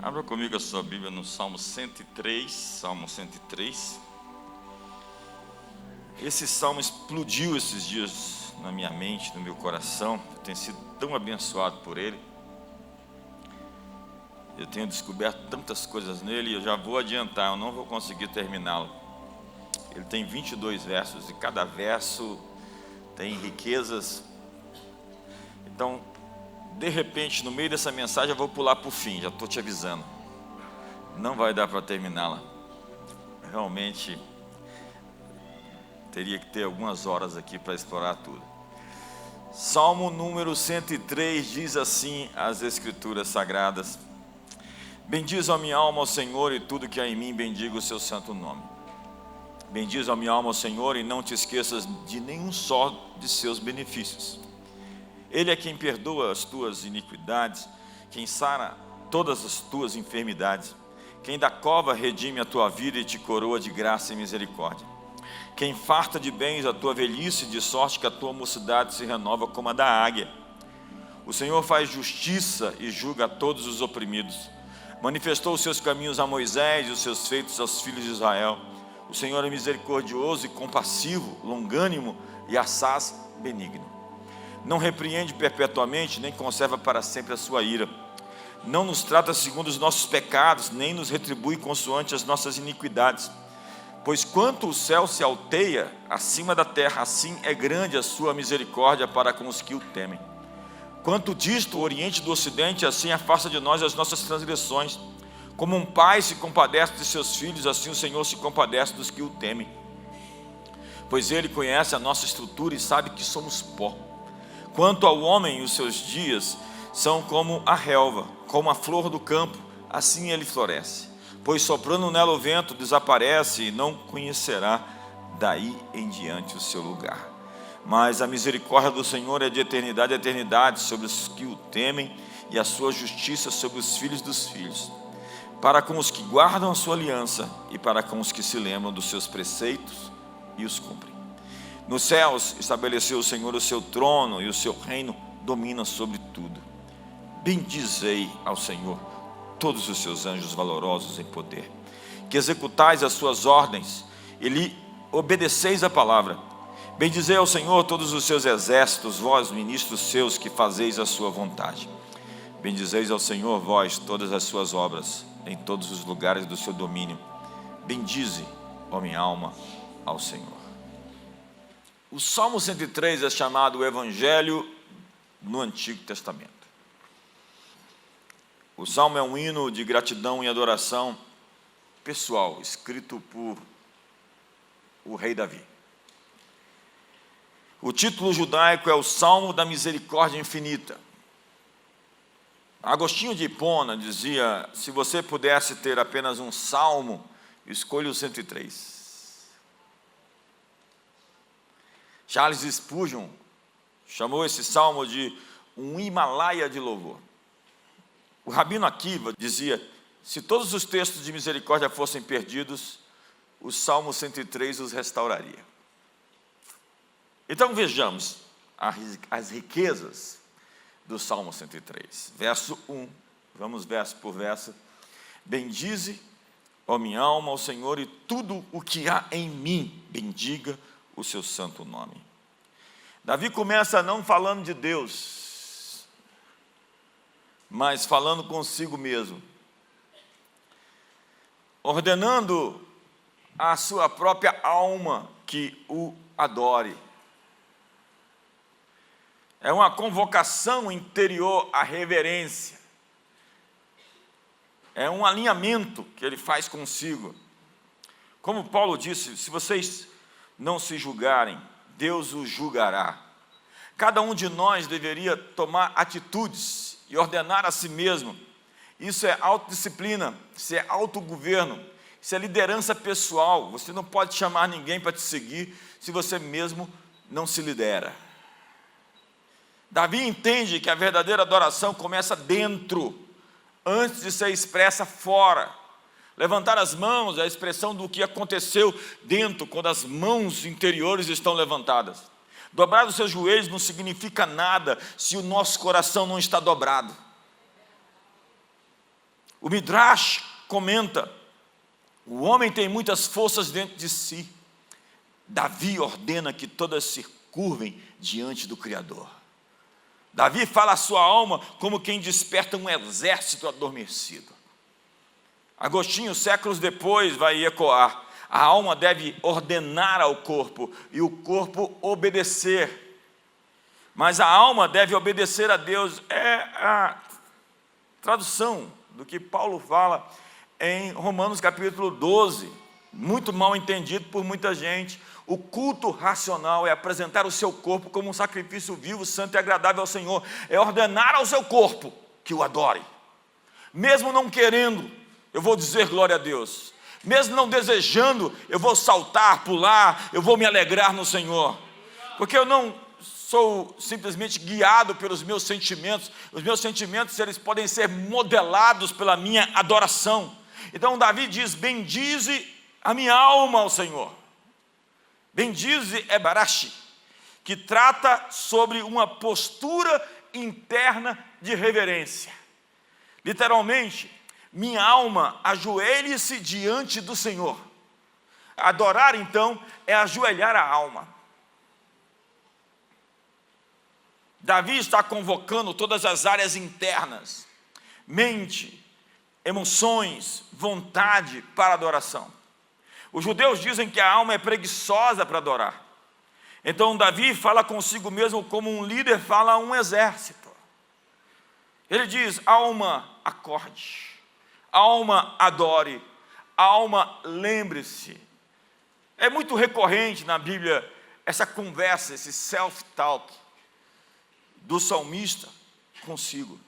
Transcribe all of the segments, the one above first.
Abra comigo a sua Bíblia no Salmo 103, Salmo 103. Esse salmo explodiu esses dias na minha mente, no meu coração. Eu tenho sido tão abençoado por ele. Eu tenho descoberto tantas coisas nele e eu já vou adiantar, eu não vou conseguir terminá-lo. Ele tem 22 versos e cada verso tem riquezas. Então, de repente, no meio dessa mensagem eu vou pular para o fim, já estou te avisando. Não vai dar para terminá-la. Realmente, teria que ter algumas horas aqui para explorar tudo. Salmo número 103 diz assim as Escrituras Sagradas: Bendiz a minha alma ao Senhor e tudo que há em mim, bendiga o seu santo nome. Bendiz a minha alma ao Senhor e não te esqueças de nenhum só de seus benefícios. Ele é quem perdoa as tuas iniquidades, quem sara todas as tuas enfermidades, quem da cova redime a tua vida e te coroa de graça e misericórdia, quem farta de bens a tua velhice, de sorte que a tua mocidade se renova como a da águia. O Senhor faz justiça e julga a todos os oprimidos. Manifestou os seus caminhos a Moisés e os seus feitos aos filhos de Israel. O Senhor é misericordioso e compassivo, longânimo e assaz benigno. Não repreende perpetuamente, nem conserva para sempre a sua ira. Não nos trata segundo os nossos pecados, nem nos retribui consoante as nossas iniquidades. Pois quanto o céu se alteia acima da terra, assim é grande a sua misericórdia para com os que o temem. Quanto disto o oriente do ocidente, assim afasta de nós as nossas transgressões. Como um pai se compadece de seus filhos, assim o Senhor se compadece dos que o temem. Pois Ele conhece a nossa estrutura e sabe que somos pó. Quanto ao homem, os seus dias são como a relva, como a flor do campo, assim ele floresce. Pois soprando nela o vento desaparece e não conhecerá daí em diante o seu lugar. Mas a misericórdia do Senhor é de eternidade a eternidade sobre os que o temem e a sua justiça sobre os filhos dos filhos, para com os que guardam a sua aliança e para com os que se lembram dos seus preceitos e os cumprem. Nos céus estabeleceu o Senhor o seu trono e o seu reino domina sobre tudo. Bendizei ao Senhor todos os seus anjos valorosos em poder, que executais as suas ordens e lhe obedeceis a palavra. Bendizei ao Senhor todos os seus exércitos, vós ministros seus que fazeis a sua vontade. Bendizeis ao Senhor vós todas as suas obras em todos os lugares do seu domínio. Bendize, ó minha alma, ao Senhor. O Salmo 103 é chamado o Evangelho no Antigo Testamento. O Salmo é um hino de gratidão e adoração pessoal, escrito por o rei Davi. O título judaico é o Salmo da Misericórdia Infinita. Agostinho de Hipona dizia: se você pudesse ter apenas um salmo, escolha o 103. Charles Spurgeon chamou esse salmo de um Himalaia de louvor. O Rabino Akiva dizia: se todos os textos de misericórdia fossem perdidos, o Salmo 103 os restauraria. Então vejamos as riquezas do Salmo 103. Verso 1, vamos verso por verso. Bendize, ó minha alma, ao Senhor, e tudo o que há em mim, bendiga o seu santo nome. Davi começa não falando de Deus, mas falando consigo mesmo, ordenando à sua própria alma que o adore. É uma convocação interior à reverência, é um alinhamento que ele faz consigo. Como Paulo disse: se vocês não se julgarem, Deus os julgará. Cada um de nós deveria tomar atitudes e ordenar a si mesmo. Isso é autodisciplina, isso é autogoverno, isso é liderança pessoal. Você não pode chamar ninguém para te seguir se você mesmo não se lidera. Davi entende que a verdadeira adoração começa dentro, antes de ser expressa fora. Levantar as mãos é a expressão do que aconteceu dentro, quando as mãos interiores estão levantadas. Dobrar os seus joelhos não significa nada se o nosso coração não está dobrado. O Midrash comenta: o homem tem muitas forças dentro de si. Davi ordena que todas se curvem diante do Criador. Davi fala a sua alma como quem desperta um exército adormecido. Agostinho, séculos depois, vai ecoar: a alma deve ordenar ao corpo e o corpo obedecer. Mas a alma deve obedecer a Deus. É a tradução do que Paulo fala em Romanos capítulo 12, muito mal entendido por muita gente. O culto racional é apresentar o seu corpo como um sacrifício vivo, santo e agradável ao Senhor. É ordenar ao seu corpo que o adore. Mesmo não querendo, eu vou dizer glória a Deus. Mesmo não desejando, eu vou saltar, pular, eu vou me alegrar no Senhor. Porque eu não sou simplesmente guiado pelos meus sentimentos. Os meus sentimentos, eles podem ser modelados pela minha adoração. Então Davi diz: bendize a minha alma ao Senhor. Bendize é barashi, que trata sobre uma postura interna de reverência. Literalmente, minha alma ajoelhe-se diante do Senhor. Adorar, então, é ajoelhar a alma. Davi está convocando todas as áreas internas: mente, emoções, vontade para adoração. Os judeus dizem que a alma é preguiçosa para adorar. Então Davi fala consigo mesmo como um líder fala a um exército. Ele diz: alma, acorde. Alma, adore. Alma, lembre-se. É muito recorrente na Bíblia essa conversa, esse self-talk do salmista consigo.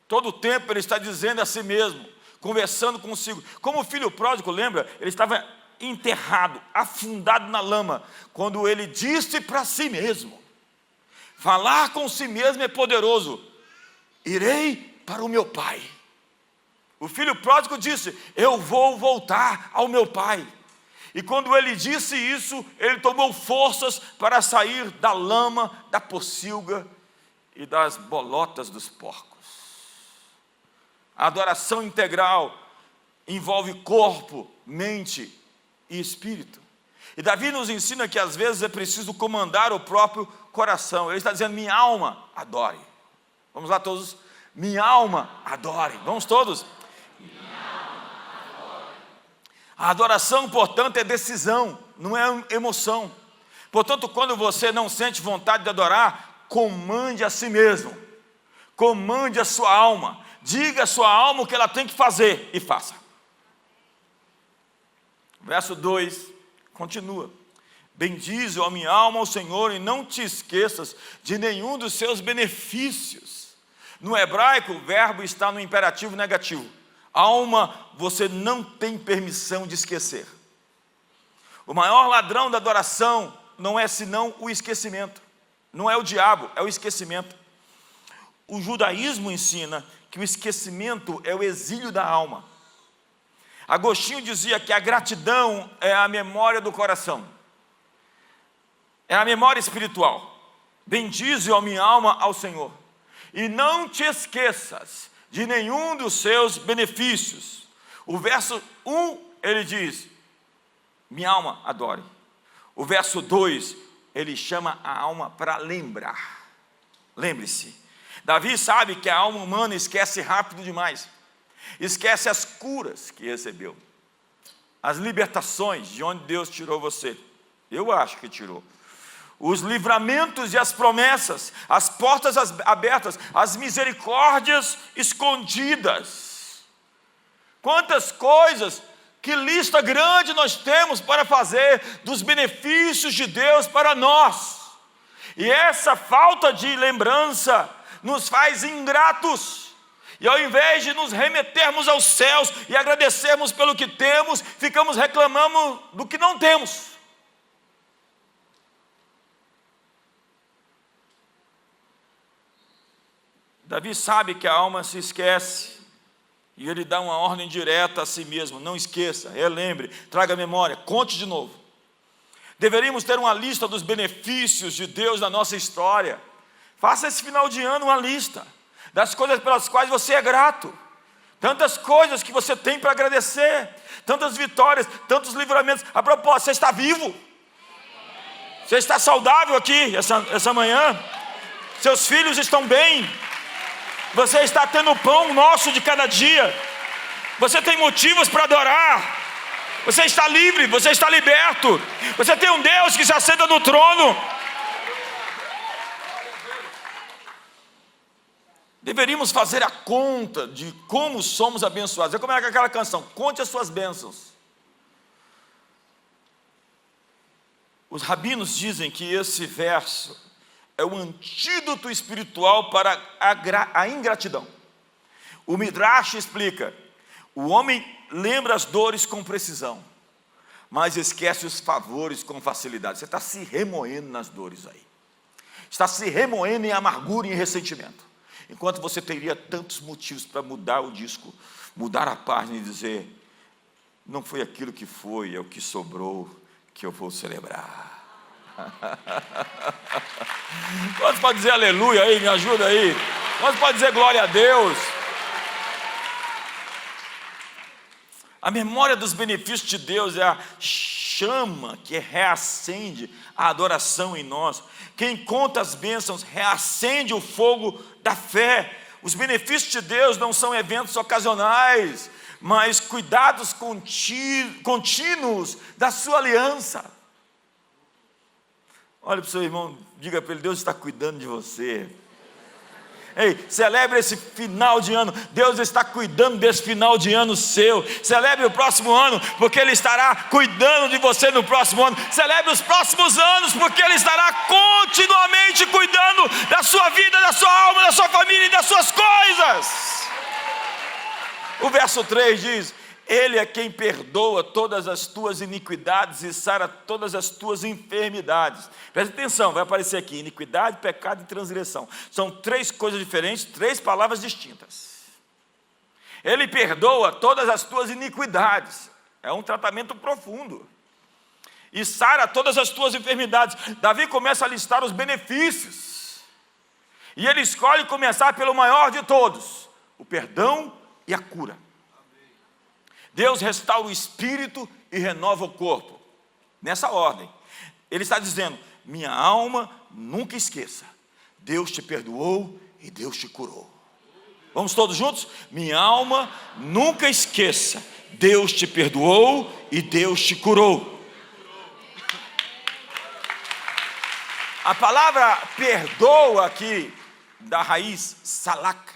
Todo o tempo ele está dizendo a si mesmo, conversando consigo. Como o filho pródigo, lembra? Ele estava enterrado, afundado na lama, quando ele disse para si mesmo: falar com si mesmo é poderoso. Irei para o meu pai. O filho pródigo disse: eu vou voltar ao meu pai. E quando ele disse isso, ele tomou forças para sair da lama, da pocilga e das bolotas dos porcos. A adoração integral envolve corpo, mente e espírito. E Davi nos ensina que às vezes é preciso comandar o próprio coração. Ele está dizendo: minha alma, adore. Vamos lá todos. Minha alma, adore. Vamos todos. A adoração, portanto, é decisão, não é emoção. Portanto, quando você não sente vontade de adorar, comande a si mesmo. Comande a sua alma. Diga à sua alma o que ela tem que fazer e faça. Verso 2, continua: bendize, ó minha alma, ao Senhor, e não te esqueças de nenhum dos seus benefícios. No hebraico, o verbo está no imperativo negativo. Alma, você não tem permissão de esquecer. O maior ladrão da adoração não é senão o esquecimento. Não é o diabo, é o esquecimento. O judaísmo ensina que o esquecimento é o exílio da alma. Agostinho dizia que a gratidão é a memória do coração, é a memória espiritual. Bendize, ó minha alma, ao Senhor, e não te esqueças de nenhum dos seus benefícios. O verso 1, ele diz: minha alma, adore. O verso 2, ele chama a alma para lembrar. Lembre-se. Davi sabe que a alma humana esquece rápido demais. Esquece as curas que recebeu, as libertações de onde Deus tirou você. Eu acho que tirou. Os livramentos e as promessas, as portas abertas, as misericórdias escondidas. Quantas coisas, que lista grande nós temos para fazer dos benefícios de Deus para nós. E essa falta de lembrança nos faz ingratos. E ao invés de nos remetermos aos céus e agradecermos pelo que temos, ficamos reclamando do que não temos. Davi sabe que a alma se esquece, e ele dá uma ordem direta a si mesmo: não esqueça, relembre, traga memória, conte de novo. Deveríamos ter uma lista dos benefícios de Deus na nossa história. Faça esse final de ano uma lista das coisas pelas quais você é grato. tantas coisas que você tem para agradecer, tantas vitórias, tantos livramentos. A propósito, você está vivo, você está saudável aqui essa manhã, seus filhos estão bem, você está tendo o pão nosso de cada dia, você tem motivos para adorar, você está livre, você está liberto, você tem um Deus que se assenta no trono. Deveríamos fazer a conta de como somos abençoados. É como é aquela canção, conte as suas bênçãos. Os rabinos dizem que esse verso é o antídoto espiritual para a ingratidão. O Midrash explica, o homem lembra as dores com precisão, mas esquece os favores com facilidade. Você está se remoendo nas dores aí, está se remoendo em amargura e em ressentimento, enquanto você teria tantos motivos para mudar o disco, mudar a página e dizer, não foi aquilo que foi, é o que sobrou que eu vou celebrar. Quantos pode dizer aleluia aí, me ajuda aí? Quantos pode dizer glória a Deus? A memória dos benefícios de Deus é a chama que reacende a adoração em nós. Quem conta as bênçãos reacende o fogo da fé. Os benefícios de Deus não são eventos ocasionais, mas cuidados contínuos da sua aliança. Olha para o seu irmão, diga para ele, Deus está cuidando de você. Ei, celebre esse final de ano, Deus está cuidando desse final de ano seu. Celebre o próximo ano, porque Ele estará cuidando de você no próximo ano. Celebre os próximos anos, porque Ele estará continuamente cuidando da sua vida, da sua alma, da sua família e das suas coisas. O verso 3 diz, Ele é quem perdoa todas as tuas iniquidades e sara todas as tuas enfermidades. Presta atenção, vai aparecer aqui, iniquidade, pecado e transgressão. São três coisas diferentes, três palavras distintas. Ele perdoa todas as tuas iniquidades. É um tratamento profundo. E sara todas as tuas enfermidades. Davi começa a listar os benefícios. E ele escolhe começar pelo maior de todos, o perdão e a cura. Deus restaura o espírito e renova o corpo. Nessa ordem. Ele está dizendo, minha alma, nunca esqueça. Deus te perdoou e Deus te curou. Vamos todos juntos? Minha alma, nunca esqueça. Deus te perdoou e Deus te curou. A palavra perdoa aqui, da raiz salak,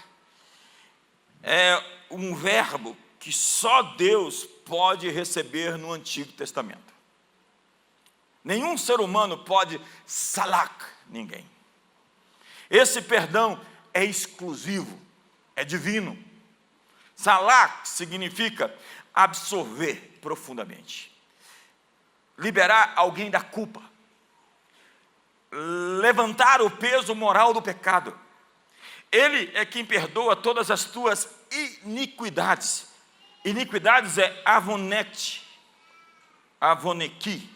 é um verbo que só Deus pode receber no Antigo Testamento. Nenhum ser humano pode salak ninguém. Esse perdão é exclusivo, é divino. Salak significa absorver profundamente, liberar alguém da culpa, levantar o peso moral do pecado. Ele é quem perdoa todas as tuas iniquidades. Iniquidades é avonete, avoneki,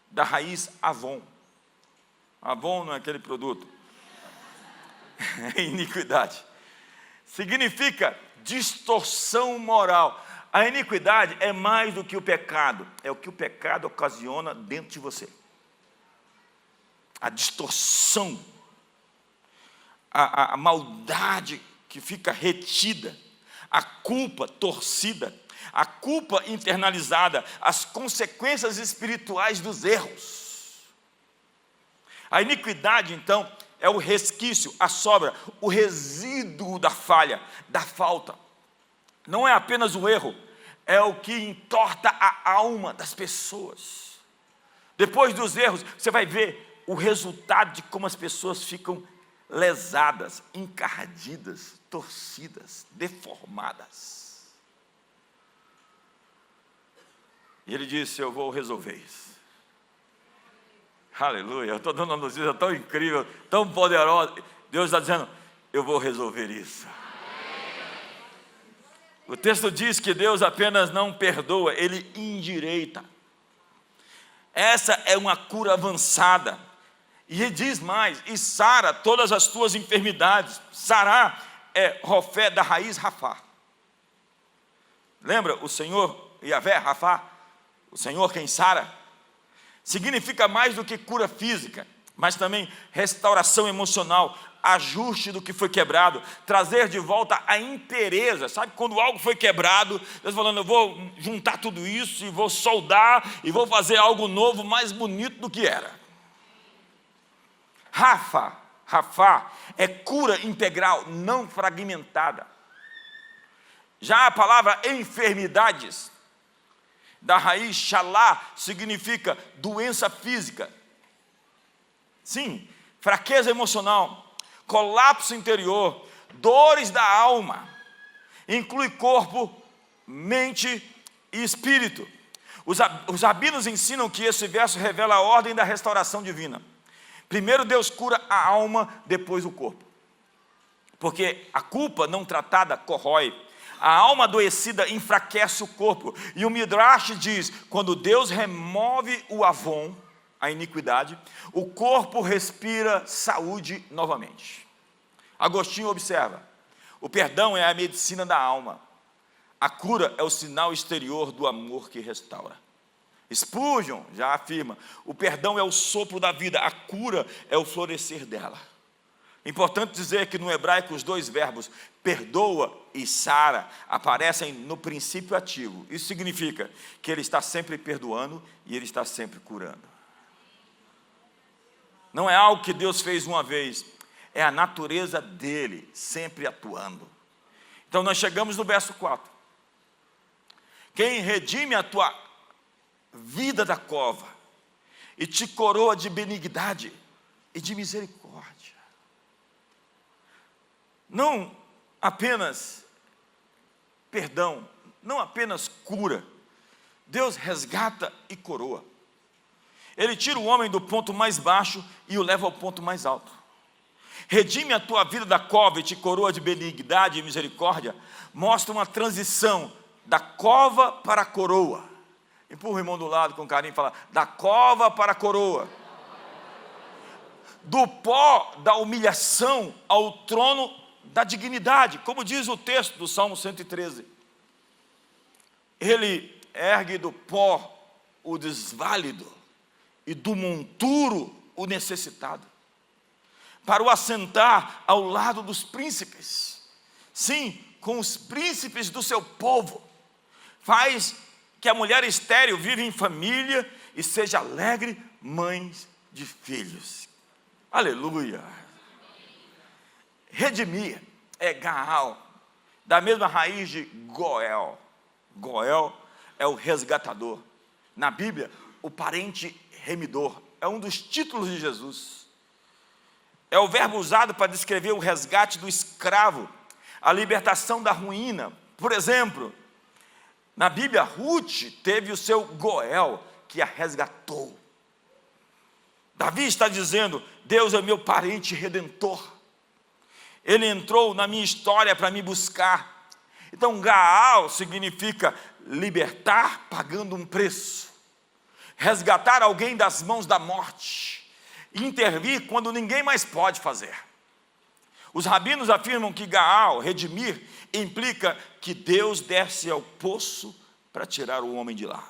da raiz avon. Avon não é aquele produto. É iniquidade. Significa distorção moral. A iniquidade é mais do que o pecado. É o que o pecado ocasiona dentro de você. A distorção. A maldade que fica retida. A culpa torcida, a culpa internalizada, as consequências espirituais dos erros. A iniquidade, então, é o resquício, a sobra, o resíduo da falha, da falta. Não é apenas o erro, é o que entorta a alma das pessoas. Depois dos erros, você vai ver o resultado de como as pessoas ficam lesadas, encardidas, torcidas, deformadas. E ele disse, eu vou resolver isso. Aleluia, eu estou dando uma notícia tão incrível, tão poderosa. Deus está dizendo, eu vou resolver isso. O texto diz que Deus apenas não perdoa, Ele endireita. Essa é uma cura avançada. E ele diz mais, e sara todas as tuas enfermidades. Sará é rofé da raiz rafá. Lembra? O Senhor, Yahvé, Rafá, o Senhor quem sara. Significa mais do que cura física, mas também restauração emocional, ajuste do que foi quebrado, trazer de volta a inteireza. Sabe quando algo foi quebrado, Deus falando, eu vou juntar tudo isso e vou soldar e vou fazer algo novo, mais bonito do que era. Rafá é cura integral, não fragmentada. Já a palavra enfermidades, da raiz shalá, significa doença física. Sim, fraqueza emocional, colapso interior, dores da alma, inclui corpo, mente e espírito. Os rabinos ensinam que esse verso revela a ordem da restauração divina. Primeiro Deus cura a alma, depois o corpo. Porque a culpa não tratada corrói. A alma adoecida enfraquece o corpo. E o Midrash diz, quando Deus remove o avon, a iniquidade, o corpo respira saúde novamente. Agostinho observa, o perdão é a medicina da alma. A cura é o sinal exterior do amor que restaura. Spurgeon já afirma, o perdão é o sopro da vida, a cura é o florescer dela. Importante dizer que no hebraico os dois verbos perdoa e sara aparecem no princípio ativo. Isso significa que ele está sempre perdoando e ele está sempre curando. Não é algo que Deus fez uma vez, é a natureza dele sempre atuando. Então nós chegamos no verso 4. Quem redime a tua vida da cova e te coroa de benignidade e de misericórdia. Não apenas perdão, não apenas cura, Deus resgata e coroa. Ele tira o homem do ponto mais baixo e o leva ao ponto mais alto. Redime a tua vida da cova e te coroa de benignidade e misericórdia, mostra uma transição da cova para a coroa. Empurra o irmão do lado com carinho e fala, da cova para a coroa. Do pó da humilhação ao trono da dignidade, como diz o texto do Salmo 113. Ele ergue do pó o desválido e do monturo o necessitado, para o assentar ao lado dos príncipes. Sim, com os príncipes do seu povo. Faz que a mulher estéril viva em família e seja alegre mãe de filhos. Aleluia. Redimir é Gaal, da mesma raiz de Goel. Goel é o resgatador. Na Bíblia, o parente remidor. É um dos títulos de Jesus. É o verbo usado para descrever o resgate do escravo, a libertação da ruína. Por exemplo, na Bíblia, Ruth teve o seu Goel, que a resgatou. Davi está dizendo, Deus é meu parente redentor. Ele entrou na minha história para me buscar. Então, Gaal significa libertar pagando um preço. Resgatar alguém das mãos da morte. Intervir quando ninguém mais pode fazer. Os rabinos afirmam que Gaal, redimir, implica que Deus desce ao poço para tirar o homem de lá.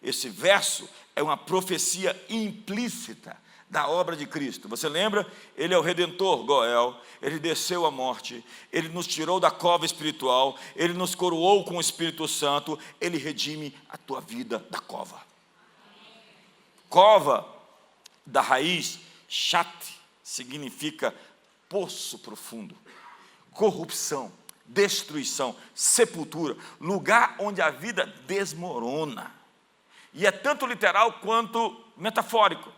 Esse verso é uma profecia implícita da obra de Cristo. Você lembra? Ele é o Redentor, Goel. Ele desceu à morte. Ele nos tirou da cova espiritual. Ele nos coroou com o Espírito Santo. Ele redime a tua vida da cova. Cova, da raiz, chat, significa poço profundo. Corrupção, destruição, sepultura. Lugar onde a vida desmorona. E é tanto literal quanto metafórico.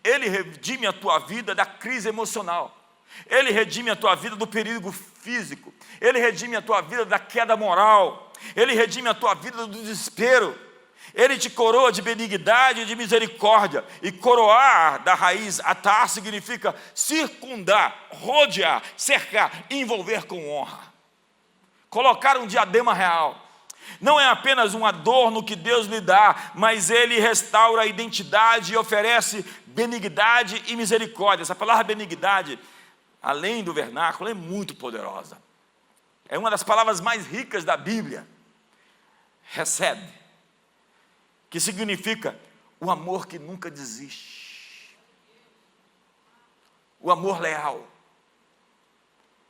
Ele redime a tua vida da crise emocional. Ele redime a tua vida do perigo físico. Ele redime a tua vida da queda moral. Ele redime a tua vida do desespero. Ele te coroa de benignidade e de misericórdia. E coroar, da raiz atar, significa circundar, rodear, cercar, envolver com honra. Colocar um diadema real. Não é apenas um adorno que Deus lhe dá, mas Ele restaura a identidade e oferece benignidade e misericórdia. Essa palavra benignidade, além do vernáculo, é muito poderosa. É uma das palavras mais ricas da Bíblia. Hesed, que significa o amor que nunca desiste, o amor leal,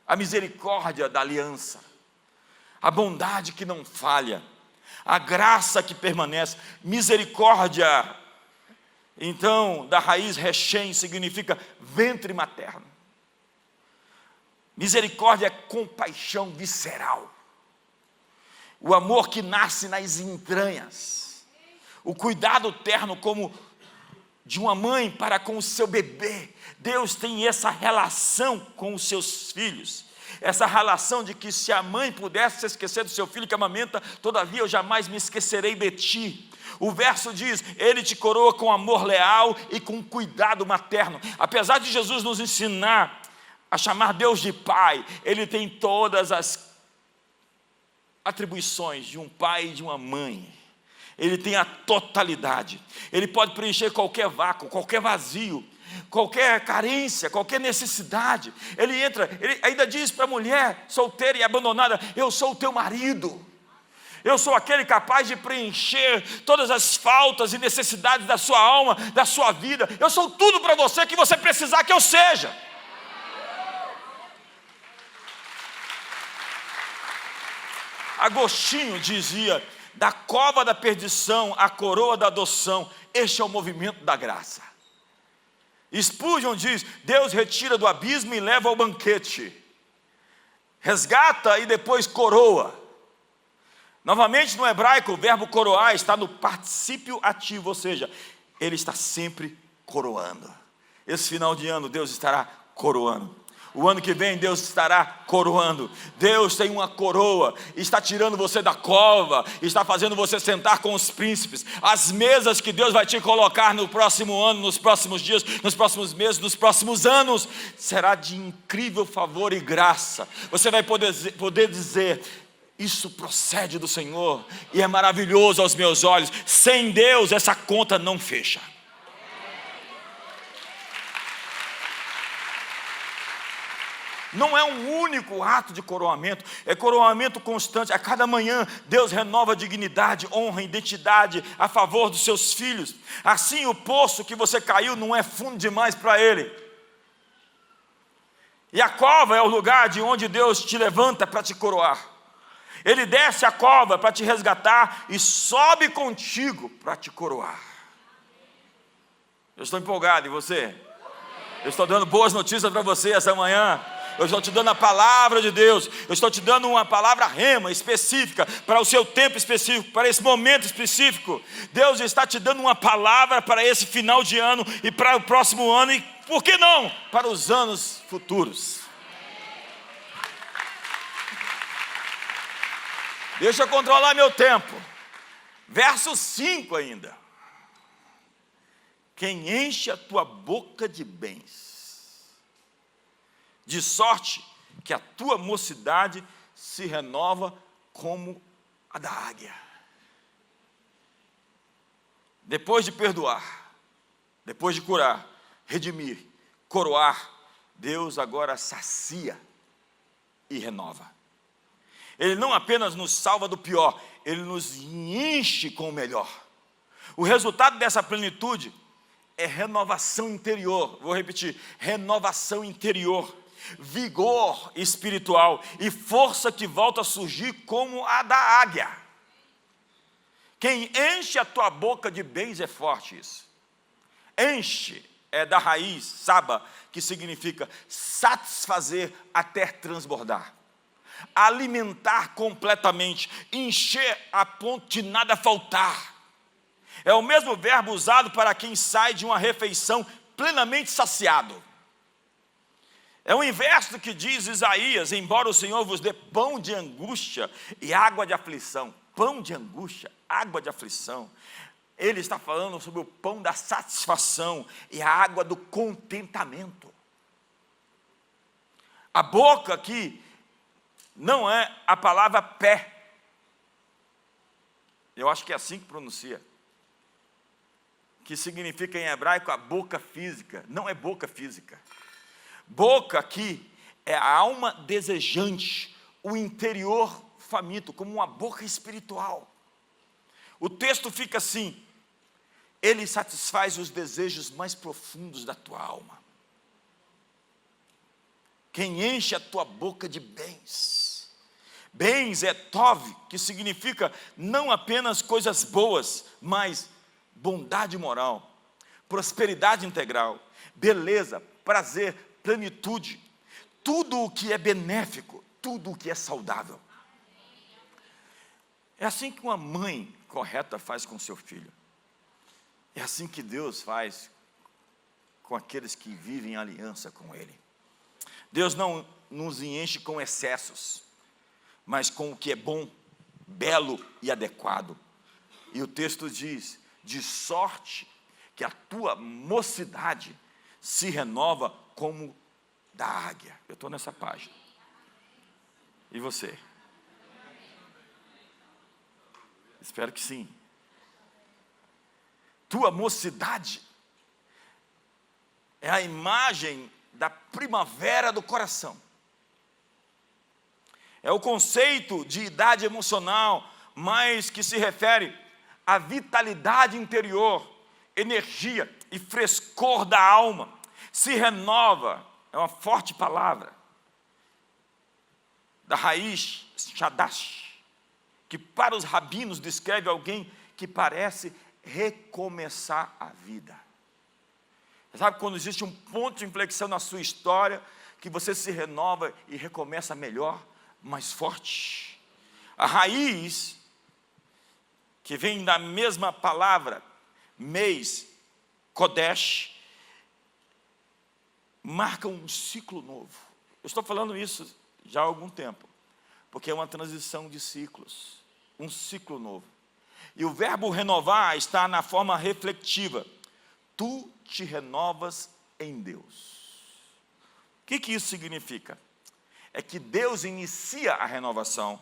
a misericórdia da aliança, a bondade que não falha, a graça que permanece. Misericórdia, então, da raiz rechem, significa ventre materno. Misericórdia é compaixão visceral, o amor que nasce nas entranhas, o cuidado terno como de uma mãe para com o seu bebê. Deus tem essa relação com os seus filhos, essa relação de que se a mãe pudesse se esquecer do seu filho que amamenta, todavia eu jamais me esquecerei de ti. O verso diz, ele te coroa com amor leal e com cuidado materno. Apesar de Jesus nos ensinar a chamar Deus de Pai, Ele tem todas as atribuições de um pai e de uma mãe. Ele tem a totalidade. Ele pode preencher qualquer vácuo, qualquer vazio, qualquer carência, qualquer necessidade. Ele ainda diz para a mulher solteira e abandonada, eu sou o teu marido. Eu sou aquele capaz de preencher todas as faltas e necessidades da sua alma, da sua vida. Eu sou tudo para você que você precisar que eu seja. Agostinho dizia, da cova da perdição à coroa da adoção, este é o movimento da graça. Spurgeon diz, Deus retira do abismo e leva ao banquete, resgata e depois coroa. Novamente no hebraico, o verbo coroar está no particípio ativo, ou seja, Ele está sempre coroando. Esse final de ano Deus estará coroando. O ano que vem Deus estará coroando. Deus tem uma coroa, está tirando você da cova, está fazendo você sentar com os príncipes. As mesas que Deus vai te colocar no próximo ano, nos próximos dias, nos próximos meses, nos próximos anos, será de incrível favor e graça. Você vai poder dizer, isso procede do Senhor e é maravilhoso aos meus olhos. Sem Deus essa conta não fecha. Não é um único ato de coroamento, é coroamento constante. A cada manhã Deus renova a dignidade, honra, identidade a favor dos seus filhos. Assim o poço que você caiu não é fundo demais para Ele. E a cova é o lugar de onde Deus te levanta para te coroar. Ele desce a cova para te resgatar e sobe contigo para te coroar. Eu estou empolgado, e você? Eu estou dando boas notícias para você essa manhã. Eu estou te dando a palavra de Deus. Eu estou te dando uma palavra rema específica para o seu tempo específico, para esse momento específico. Deus está te dando uma palavra para esse final de ano e para o próximo ano e, por que não, para os anos futuros. Deixa eu controlar meu tempo. Verso 5 ainda. Quem enche a tua boca de bens, de sorte que a tua mocidade se renova como a da águia. Depois de perdoar, depois de curar, redimir, coroar, Deus agora sacia e renova. Ele não apenas nos salva do pior, Ele nos enche com o melhor. O resultado dessa plenitude é renovação interior. Vou repetir, renovação interior, vigor espiritual e força que volta a surgir como a da águia. Quem enche a tua boca de bens é forte isso. Enche é da raiz, saba, que significa satisfazer até transbordar. Alimentar completamente, encher a ponto de nada faltar. É o mesmo verbo usado para quem sai de uma refeição plenamente saciado. É o inverso do que diz Isaías, embora o Senhor vos dê pão de angústia e água de aflição. Pão de angústia, água de aflição. Ele está falando sobre o pão da satisfação e a água do contentamento. A boca aqui não é a palavra pé. Eu acho que é assim que pronuncia. Que significa em hebraico a boca física. Não é boca física. Boca aqui é a alma desejante, o interior faminto, como uma boca espiritual. O texto fica assim: Ele satisfaz os desejos mais profundos da tua alma. Quem enche a tua boca de bens. Bens é tov, que significa não apenas coisas boas, mas bondade moral, prosperidade integral, beleza, prazer, plenitude, tudo o que é benéfico, tudo o que é saudável. É assim que uma mãe correta faz com seu filho. É assim que Deus faz com aqueles que vivem em aliança com Ele. Deus não nos enche com excessos, mas com o que é bom, belo e adequado. E o texto diz: de sorte que a tua mocidade se renova como da águia. Eu estou nessa página. E você? Espero que sim. Tua mocidade é a imagem da primavera do coração. É o conceito de idade emocional, mas que se refere à vitalidade interior, energia e frescor da alma. Se renova, é uma forte palavra, da raiz shadash, que para os rabinos descreve alguém que parece recomeçar a vida. Sabe quando existe um ponto de inflexão na sua história, que você se renova e recomeça melhor, mais forte? A raiz, que vem da mesma palavra, mês, kodesh, marca um ciclo novo. Eu estou falando isso já há algum tempo, porque é uma transição de ciclos, um ciclo novo. E o verbo renovar está na forma reflexiva. Tu te renovas em Deus. O que isso significa? É que Deus inicia a renovação,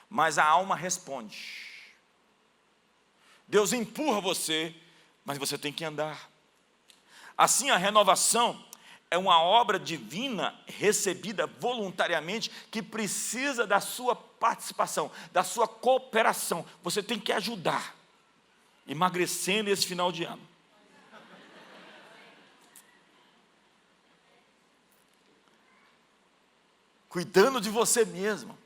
mas a alma responde. Deus empurra você, mas você tem que andar. Assim, a renovação é uma obra divina recebida voluntariamente, que precisa da sua participação, da sua cooperação. Você tem que ajudar, emagrecendo esse final de ano. Cuidando de você mesmo,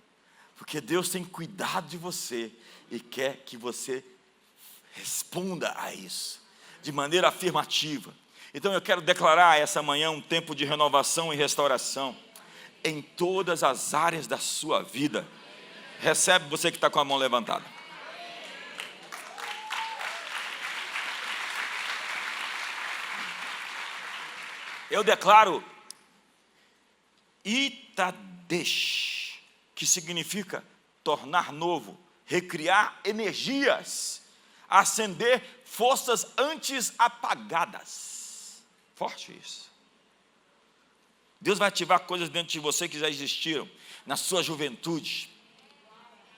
porque Deus tem cuidado de você e quer que você responda a isso de maneira afirmativa. Então eu quero declarar essa manhã um tempo de renovação e restauração em todas as áreas da sua vida. Recebe, você que está com a mão levantada. Eu declaro Itadesh, que significa tornar novo, recriar energias, acender forças antes apagadas. Forte isso. Deus vai ativar coisas dentro de você que já existiram na sua juventude.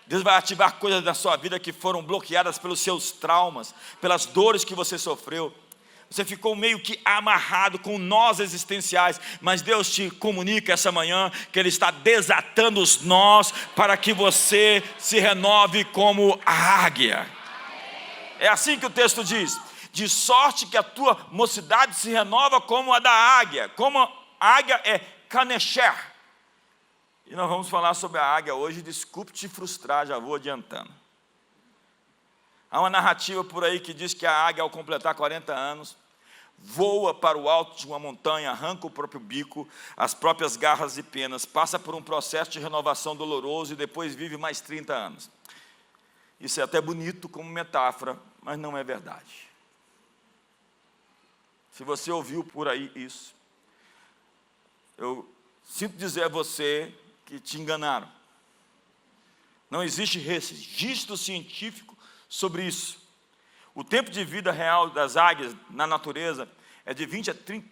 Deus vai ativar coisas da sua vida que foram bloqueadas pelos seus traumas, pelas dores que você sofreu. Você ficou meio que amarrado com nós existenciais, mas Deus te comunica essa manhã que Ele está desatando os nós para que você se renove como a águia. É assim que o texto diz: de sorte que a tua mocidade se renova como a da águia. Como a águia é kanesher. E nós vamos falar sobre a águia hoje. Desculpe te frustrar, já vou adiantando. Há uma narrativa por aí que diz que a águia, ao completar 40 anos, voa para o alto de uma montanha, arranca o próprio bico, as próprias garras e penas, passa por um processo de renovação doloroso e depois vive mais 30 anos. Isso é até bonito como metáfora, mas não é verdade. Se você ouviu por aí isso, eu sinto dizer a você que te enganaram. Não existe registro científico sobre isso. O tempo de vida real das águias na natureza é de 20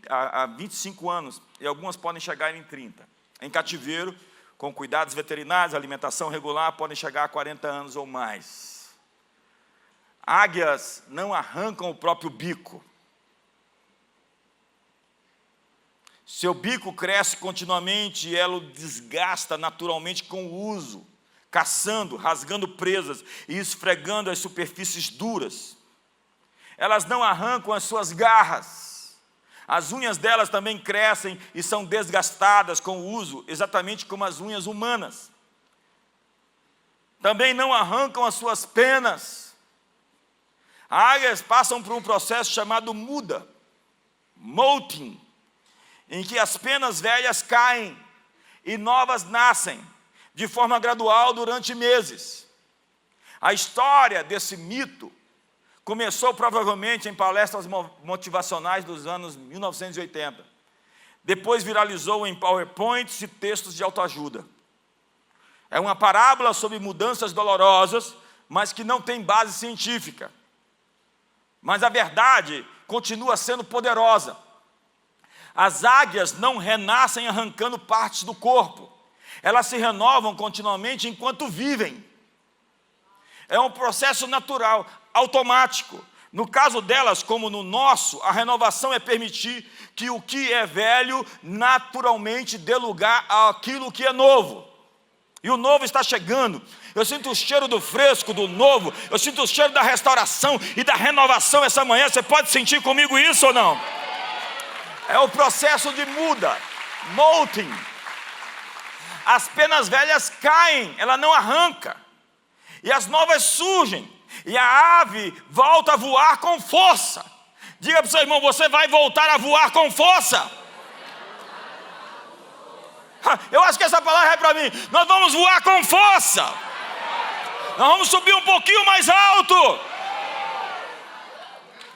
a 25 anos, e algumas podem chegar em 30. Em cativeiro, com cuidados veterinários, alimentação regular, podem chegar a 40 anos ou mais. Águias não arrancam o próprio bico. Seu bico cresce continuamente e ela o desgasta naturalmente com o uso. caçando, rasgando presas e esfregando as superfícies duras. Elas não arrancam as suas garras. As unhas delas também crescem e são desgastadas com o uso, exatamente como as unhas humanas. Também não arrancam as suas penas. Águias passam por um processo chamado muda, molting, em que as penas velhas caem e novas nascem, de forma gradual durante meses. A história desse mito começou provavelmente em palestras motivacionais dos anos 1980. Depois viralizou em PowerPoints e textos de autoajuda. É uma parábola sobre mudanças dolorosas, mas que não tem base científica. Mas a verdade continua sendo poderosa. As águias não renascem arrancando partes do corpo. Elas se renovam continuamente enquanto vivem. É um processo natural, automático. No caso delas, como no nosso, a renovação é permitir que o que é velho naturalmente dê lugar àquilo que é novo. E o novo está chegando. Eu sinto o cheiro do fresco, do novo. Eu sinto o cheiro da restauração e da renovação essa manhã. Você pode sentir comigo isso ou não? É o processo de muda, molting. As penas velhas caem, ela não arranca. E as novas surgem. E a ave volta a voar com força. Diga para o seu irmão, você vai voltar a voar com força. Eu acho que essa palavra é para mim. Nós vamos voar com força. Nós vamos subir um pouquinho mais alto.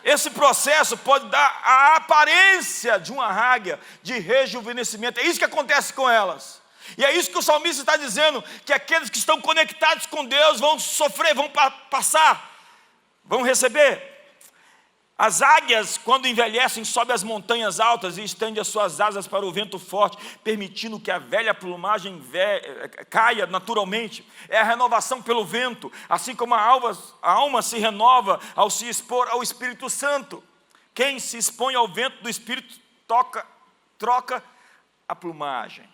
Esse processo pode dar a aparência de uma águia de rejuvenescimento. É isso que acontece com elas. E é isso que o salmista está dizendo, que aqueles que estão conectados com Deus vão sofrer, vão passar, vão receber. As águias, quando envelhecem, sobem as montanhas altas e estendem as suas asas para o vento forte, permitindo que a velha plumagem caia naturalmente. É a renovação pelo vento, assim como a alma se renova ao se expor ao Espírito Santo. Quem se expõe ao vento do Espírito troca a plumagem.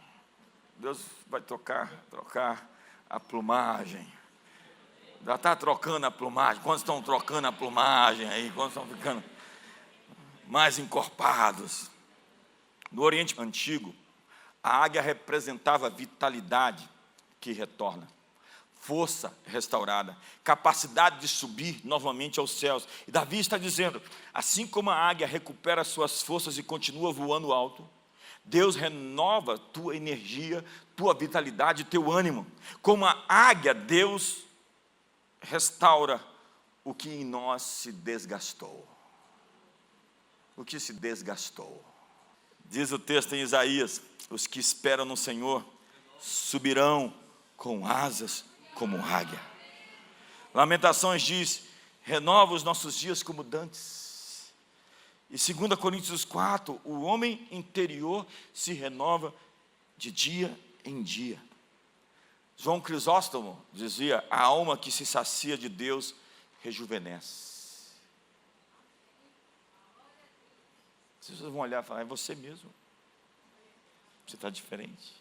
Deus vai trocar a plumagem. Já está trocando a plumagem. Quantos estão trocando a plumagem aí? Quantos estão ficando mais encorpados? No Oriente Antigo, a águia representava a vitalidade que retorna, força restaurada, capacidade de subir novamente aos céus. E Davi está dizendo, assim como a águia recupera suas forças e continua voando alto, Deus renova tua energia, tua vitalidade, teu ânimo. Como a águia, Deus restaura o que em nós se desgastou. O que se desgastou. Diz o texto em Isaías, os que esperam no Senhor subirão com asas como águia. Lamentações diz, renova os nossos dias como dantes. E 2 Coríntios 4, o homem interior se renova de dia em dia. João Crisóstomo dizia, a alma que se sacia de Deus rejuvenesce. Vocês vão olhar e falar, é você mesmo. Você está diferente.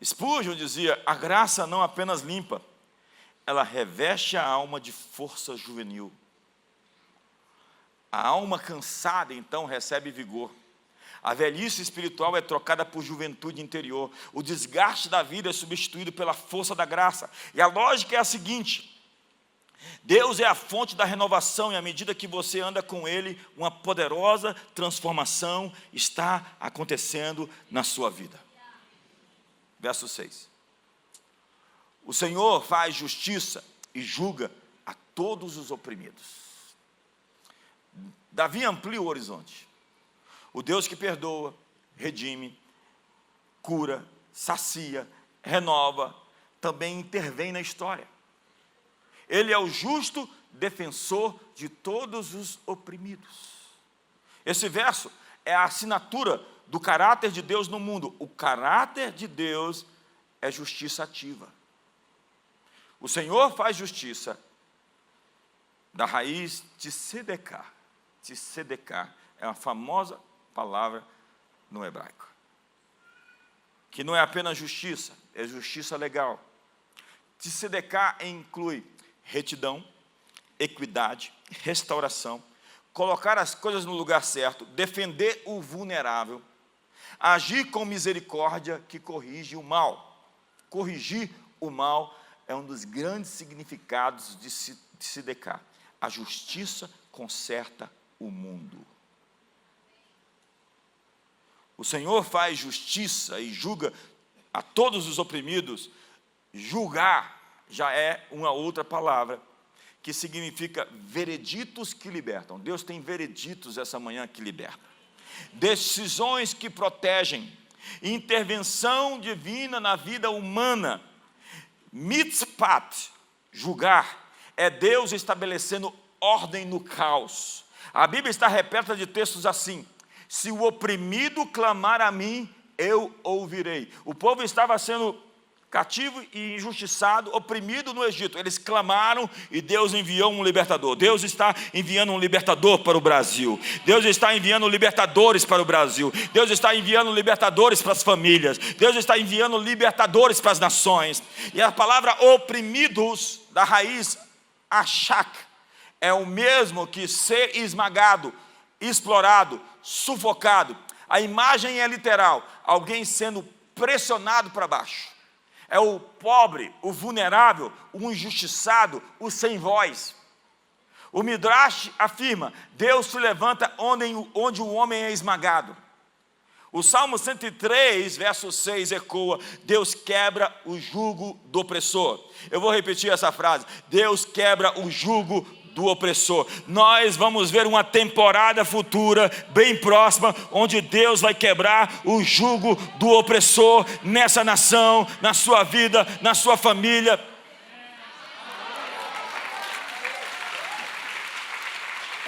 Spurgeon dizia, a graça não apenas limpa, ela reveste a alma de força juvenil. A alma cansada, então, recebe vigor. A velhice espiritual é trocada por juventude interior. O desgaste da vida é substituído pela força da graça. E a lógica é a seguinte, Deus é a fonte da renovação e à medida que você anda com Ele, uma poderosa transformação está acontecendo na sua vida. Verso 6. O Senhor faz justiça e julga a todos os oprimidos. Davi amplia o horizonte. O Deus que perdoa, redime, cura, sacia, renova, também intervém na história. Ele é o justo defensor de todos os oprimidos. Esse verso é a assinatura do caráter de Deus no mundo. O caráter de Deus é justiça ativa. O Senhor faz justiça da raiz de tzedeká. Tzedeká é uma famosa palavra no hebraico, que não é apenas justiça, é justiça legal. Tzedekah inclui retidão, equidade, restauração, colocar as coisas no lugar certo, defender o vulnerável, agir com misericórdia que corrige o mal. Corrigir o mal é um dos grandes significados de Tzedekah. A justiça conserta o mundo. O Senhor faz justiça e julga a todos os oprimidos. Julgar já é uma outra palavra que significa vereditos que libertam. Deus tem vereditos essa manhã que libertam. Decisões que protegem. Intervenção divina na vida humana. Mitzpat, julgar, é Deus estabelecendo ordem no caos. A Bíblia está repleta de textos assim: se o oprimido clamar a mim, eu ouvirei. O povo estava sendo cativo e injustiçado, oprimido no Egito. Eles clamaram e Deus enviou um libertador. Deus está enviando um libertador para o Brasil. Deus está enviando libertadores para o Brasil. Deus está enviando libertadores para as famílias. Deus está enviando libertadores para as nações. E a palavra oprimidos, da raiz achak, é o mesmo que ser esmagado, explorado, sufocado. A imagem é literal, alguém sendo pressionado para baixo. É o pobre, o vulnerável, o injustiçado, o sem voz. O Midrash afirma: Deus se levanta onde o homem é esmagado. O Salmo 103, verso 6 ecoa: Deus quebra o jugo do opressor. Eu vou repetir essa frase: Deus quebra o jugo do opressor. Nós vamos ver uma temporada futura, bem próxima, onde Deus vai quebrar o jugo do opressor nessa nação, na sua vida, na sua família.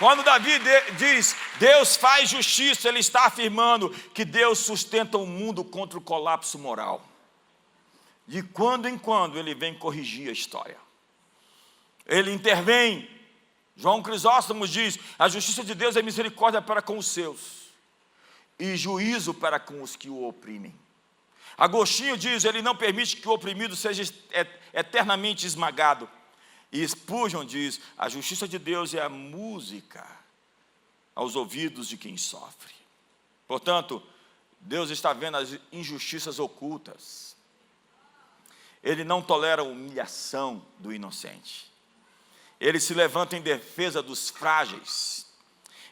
Quando Davi diz, Deus faz justiça, ele está afirmando que Deus sustenta o mundo contra o colapso moral. De quando em quando ele vem corrigir a história. Ele intervém. João Crisóstomo diz: a justiça de Deus é misericórdia para com os seus e juízo para com os que o oprimem. Agostinho diz: ele não permite que o oprimido seja eternamente esmagado. E Spurgeon diz: a justiça de Deus é a música aos ouvidos de quem sofre. Portanto, Deus está vendo as injustiças ocultas. Ele não tolera a humilhação do inocente. Ele se levanta em defesa dos frágeis.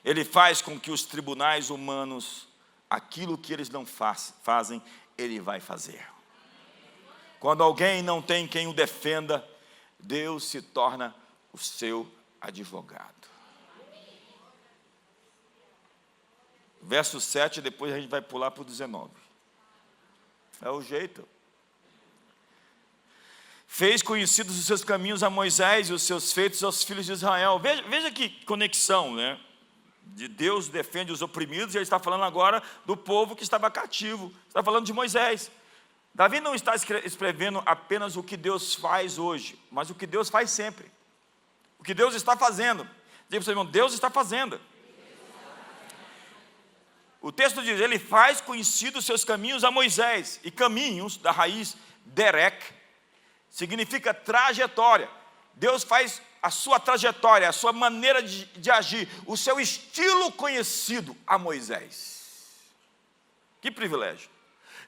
Ele faz com que os tribunais humanos, aquilo que eles não fazem, ele vai fazer. Quando alguém não tem quem o defenda, Deus se torna o seu advogado. Verso 7, depois a gente vai pular para o 19. É o jeito. Fez conhecidos os seus caminhos a Moisés e os seus feitos aos filhos de Israel. Veja que conexão, né? De Deus defende os oprimidos, e ele está falando agora do povo que estava cativo. Está falando de Moisés. Davi não está escrevendo apenas o que Deus faz hoje, mas o que Deus faz sempre. O que Deus está fazendo. Diga para o seu irmão: Deus está fazendo. O texto diz: ele faz conhecidos os seus caminhos a Moisés. E caminhos, da raiz derek, significa trajetória. Deus faz a sua trajetória, a sua maneira de agir, o seu estilo conhecido a Moisés. Que privilégio.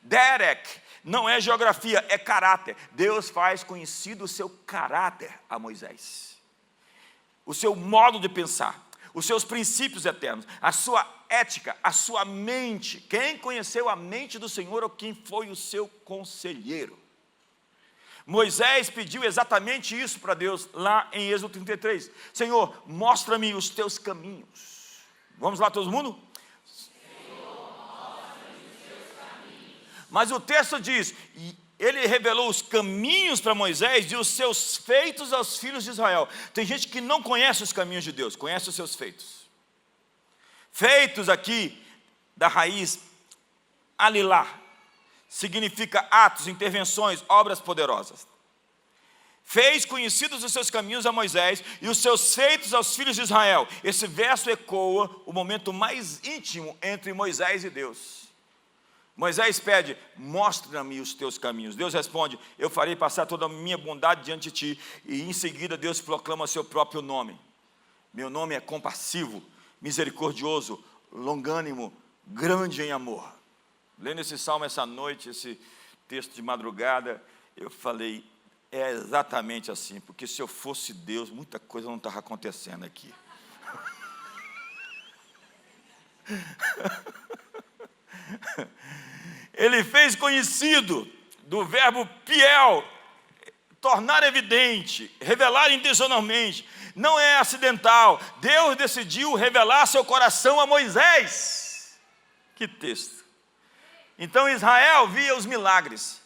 Derek não é geografia, é caráter. Deus faz conhecido o seu caráter a Moisés. O seu modo de pensar, os seus princípios eternos, a sua ética, a sua mente. Quem conheceu a mente do Senhor ou quem foi o seu conselheiro? Moisés pediu exatamente isso para Deus, lá em Êxodo 33. Senhor, mostra-me os teus caminhos. Vamos lá, todo mundo? Senhor, mostra-me os teus caminhos. Mas o texto diz, ele revelou os caminhos para Moisés e os seus feitos aos filhos de Israel. Tem gente que não conhece os caminhos de Deus, conhece os seus feitos. Feitos aqui, da raiz alilá, significa atos, intervenções, obras poderosas. Fez conhecidos os seus caminhos a Moisés e os seus feitos aos filhos de Israel. Esse verso ecoa o momento mais íntimo entre Moisés e Deus. Moisés pede: mostra-me os teus caminhos. Deus responde: eu farei passar toda a minha bondade diante de ti. E em seguida Deus proclama seu próprio nome. Meu nome é compassivo, misericordioso, longânimo, grande em amor. Lendo esse salmo essa noite, esse texto de madrugada, eu falei: é exatamente assim, porque se eu fosse Deus, muita coisa não estava acontecendo aqui. Ele fez conhecido, do verbo piel, tornar evidente, revelar intencionalmente, não é acidental. Deus decidiu revelar seu coração a Moisés. Que texto! Então Israel via os milagres,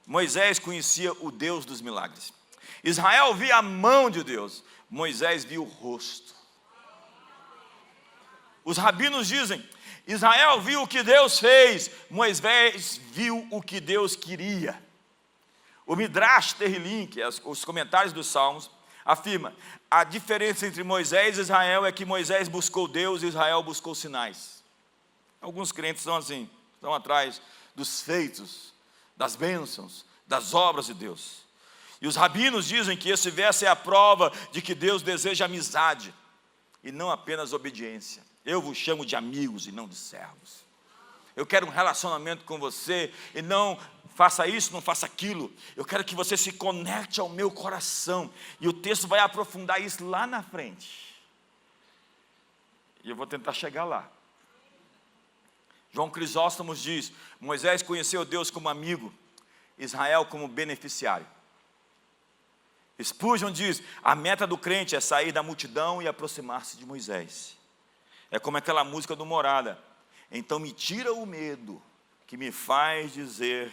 Moisés conhecia o Deus dos milagres. Israel via a mão de Deus, Moisés via o rosto. Os rabinos dizem: Israel viu o que Deus fez, Moisés viu o que Deus queria. O Midrash Terrilim, que é os comentários dos Salmos, afirma: a diferença entre Moisés e Israel é que Moisés buscou Deus e Israel buscou sinais. Alguns crentes estão assim, estão atrás dos feitos, das bênçãos, das obras de Deus. E os rabinos dizem que esse verso é a prova de que Deus deseja amizade e não apenas obediência. Eu vos chamo de amigos e não de servos. Eu quero um relacionamento com você e não faça isso, não faça aquilo. Eu quero que você se conecte ao meu coração. E o texto vai aprofundar isso lá na frente. E eu vou tentar chegar lá. João Crisóstomo diz: Moisés conheceu Deus como amigo, Israel como beneficiário. Spurgeon diz: a meta do crente é sair da multidão e aproximar-se de Moisés. É como aquela música do Morada: então me tira o medo que me faz dizer: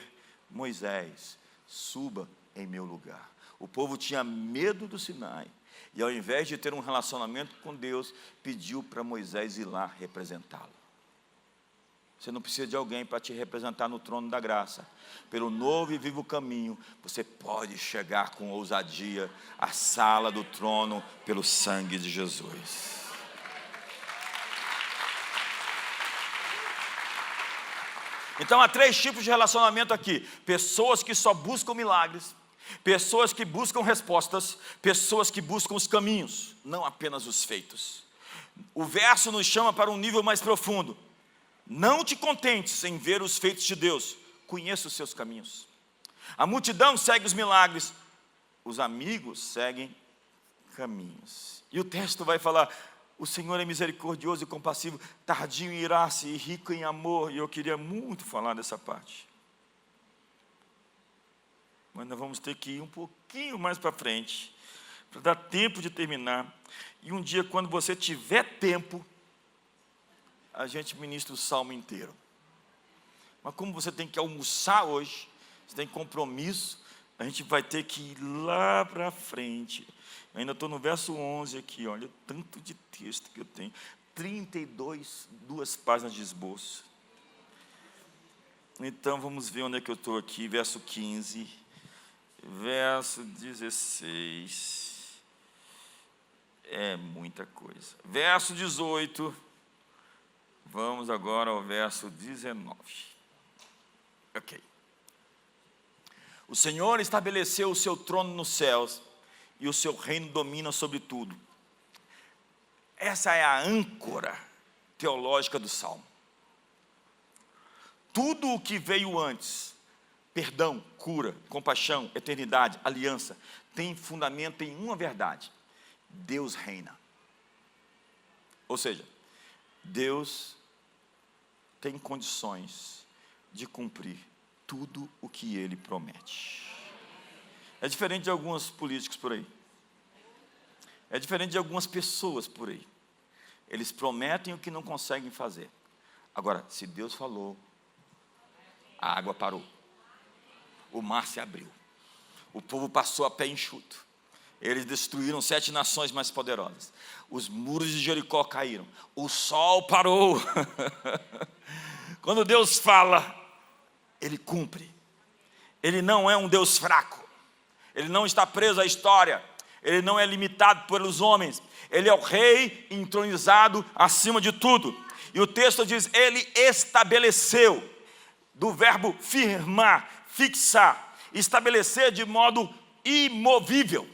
Moisés, suba em meu lugar. O povo tinha medo do Sinai, e ao invés de ter um relacionamento com Deus, pediu para Moisés ir lá representá-lo. Você não precisa de alguém para te representar no trono da graça. Pelo novo e vivo caminho, você pode chegar com ousadia à sala do trono pelo sangue de Jesus. Então há 3 tipos de relacionamento aqui: pessoas que só buscam milagres, pessoas que buscam respostas, pessoas que buscam os caminhos, não apenas os feitos. O verso nos chama para um nível mais profundo. Não te contentes em ver os feitos de Deus, conheça os seus caminhos. A multidão segue os milagres, os amigos seguem caminhos. E o texto vai falar: o Senhor é misericordioso e compassivo, tardio em irar-se e rico em amor. E eu queria muito falar dessa parte, mas nós vamos ter que ir um pouquinho mais para frente, para dar tempo de terminar. E um dia, quando você tiver tempo, a gente ministra o salmo inteiro. Mas como você tem que almoçar hoje, você tem compromisso, a gente vai ter que ir lá para frente. Eu ainda estou no verso 11 aqui, olha o tanto de texto que eu tenho. 32 páginas de esboço. Então vamos ver onde é que eu estou aqui. Verso 15, verso 16. É muita coisa. Verso 18. Vamos agora ao verso 19. Ok. O Senhor estabeleceu o seu trono nos céus, e o seu reino domina sobre tudo. Essa é a âncora teológica do Salmo. Tudo o que veio antes, perdão, cura, compaixão, eternidade, aliança, tem fundamento em uma verdade: Deus reina. Ou seja, Deus tem condições de cumprir tudo o que Ele promete. É diferente de alguns políticos por aí. É diferente de algumas pessoas por aí. Eles prometem o que não conseguem fazer. Agora, se Deus falou, a água parou. O mar se abriu. O povo passou a pé enxuto. Eles destruíram 7 nações mais poderosas. Os muros de Jericó caíram. O sol parou. Quando Deus fala, Ele cumpre. Ele não é um Deus fraco. Ele não está preso à história. Ele não é limitado pelos homens. Ele é o rei entronizado acima de tudo. E o texto diz: Ele estabeleceu. do verbo firmar, fixar, estabelecer de modo imovível.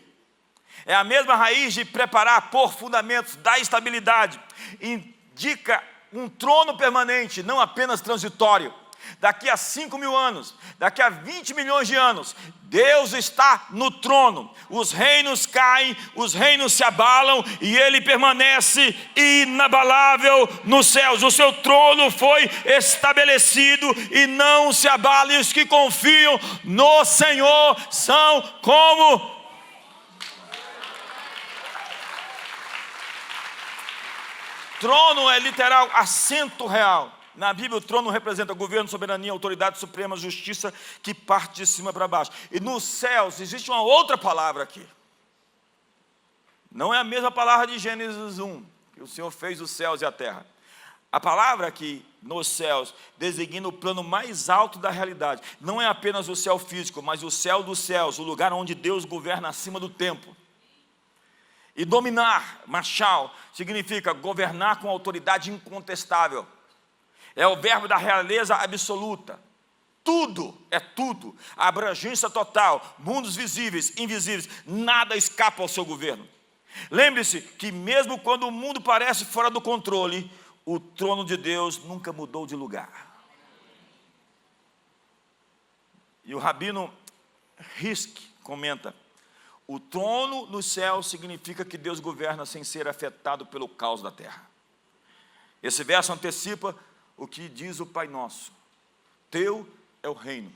É a mesma raiz de preparar, pôr fundamentos, dar estabilidade. Indica um trono permanente, não apenas transitório. Daqui a 5.000 anos, daqui a 20 milhões de anos, Deus está no trono. Os reinos caem, os reinos se abalam e Ele permanece inabalável nos céus. O seu trono foi estabelecido e não se abala. E os que confiam no Senhor são como... Trono é literal assento real. Na Bíblia, o trono representa governo, soberania, autoridade suprema, justiça, que parte de cima para baixo. E nos céus, existe uma outra palavra aqui. Não é a mesma palavra de Gênesis 1, que o Senhor fez os céus e a terra. A palavra aqui, nos céus, designa o plano mais alto da realidade. Não é apenas o céu físico, mas o céu dos céus, o lugar onde Deus governa acima do tempo. E dominar, machal, significa governar com autoridade incontestável. É o verbo da realeza absoluta. Tudo é tudo. A abrangência total, mundos visíveis, invisíveis, nada escapa ao seu governo. Lembre-se que mesmo quando o mundo parece fora do controle, o trono de Deus nunca mudou de lugar. E o rabino Hisk comenta: o trono no céu significa que Deus governa sem ser afetado pelo caos da terra. Esse verso antecipa o que diz o Pai Nosso: teu é o reino,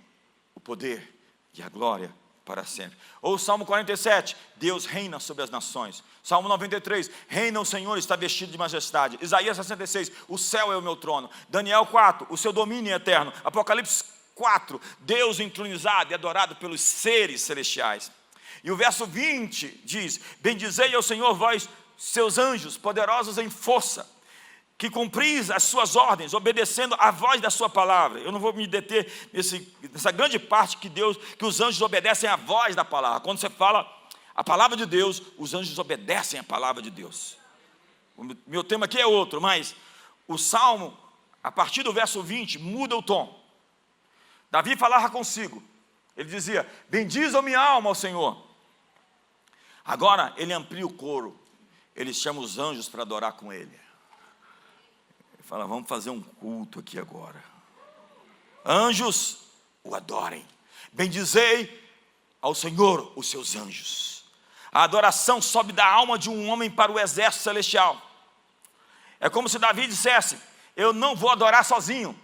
o poder e a glória para sempre. Ou o Salmo 47, Deus reina sobre as nações. Salmo 93, reina o Senhor, está vestido de majestade. Isaías 66, o céu é o meu trono. Daniel 4, o seu domínio é eterno. Apocalipse 4, Deus entronizado e adorado pelos seres celestiais. E o verso 20 diz: bendizei ao Senhor vós, seus anjos, poderosos em força, que cumpris as suas ordens, obedecendo a voz da sua palavra. Eu não vou me deter nessa grande parte que os anjos obedecem à voz da palavra. Quando você fala a palavra de Deus, os anjos obedecem à palavra de Deus. O meu tema aqui é outro, mas o Salmo, a partir do verso 20, muda o tom. Davi falava consigo, ele dizia: bendize a minha alma ao Senhor. Agora ele amplia o coro, ele chama os anjos para adorar com ele. Fala: vamos fazer um culto aqui agora. Anjos, o adorem. Bendizei ao Senhor os seus anjos. A adoração sobe da alma de um homem para o exército celestial. É como se Davi dissesse: eu não vou adorar sozinho.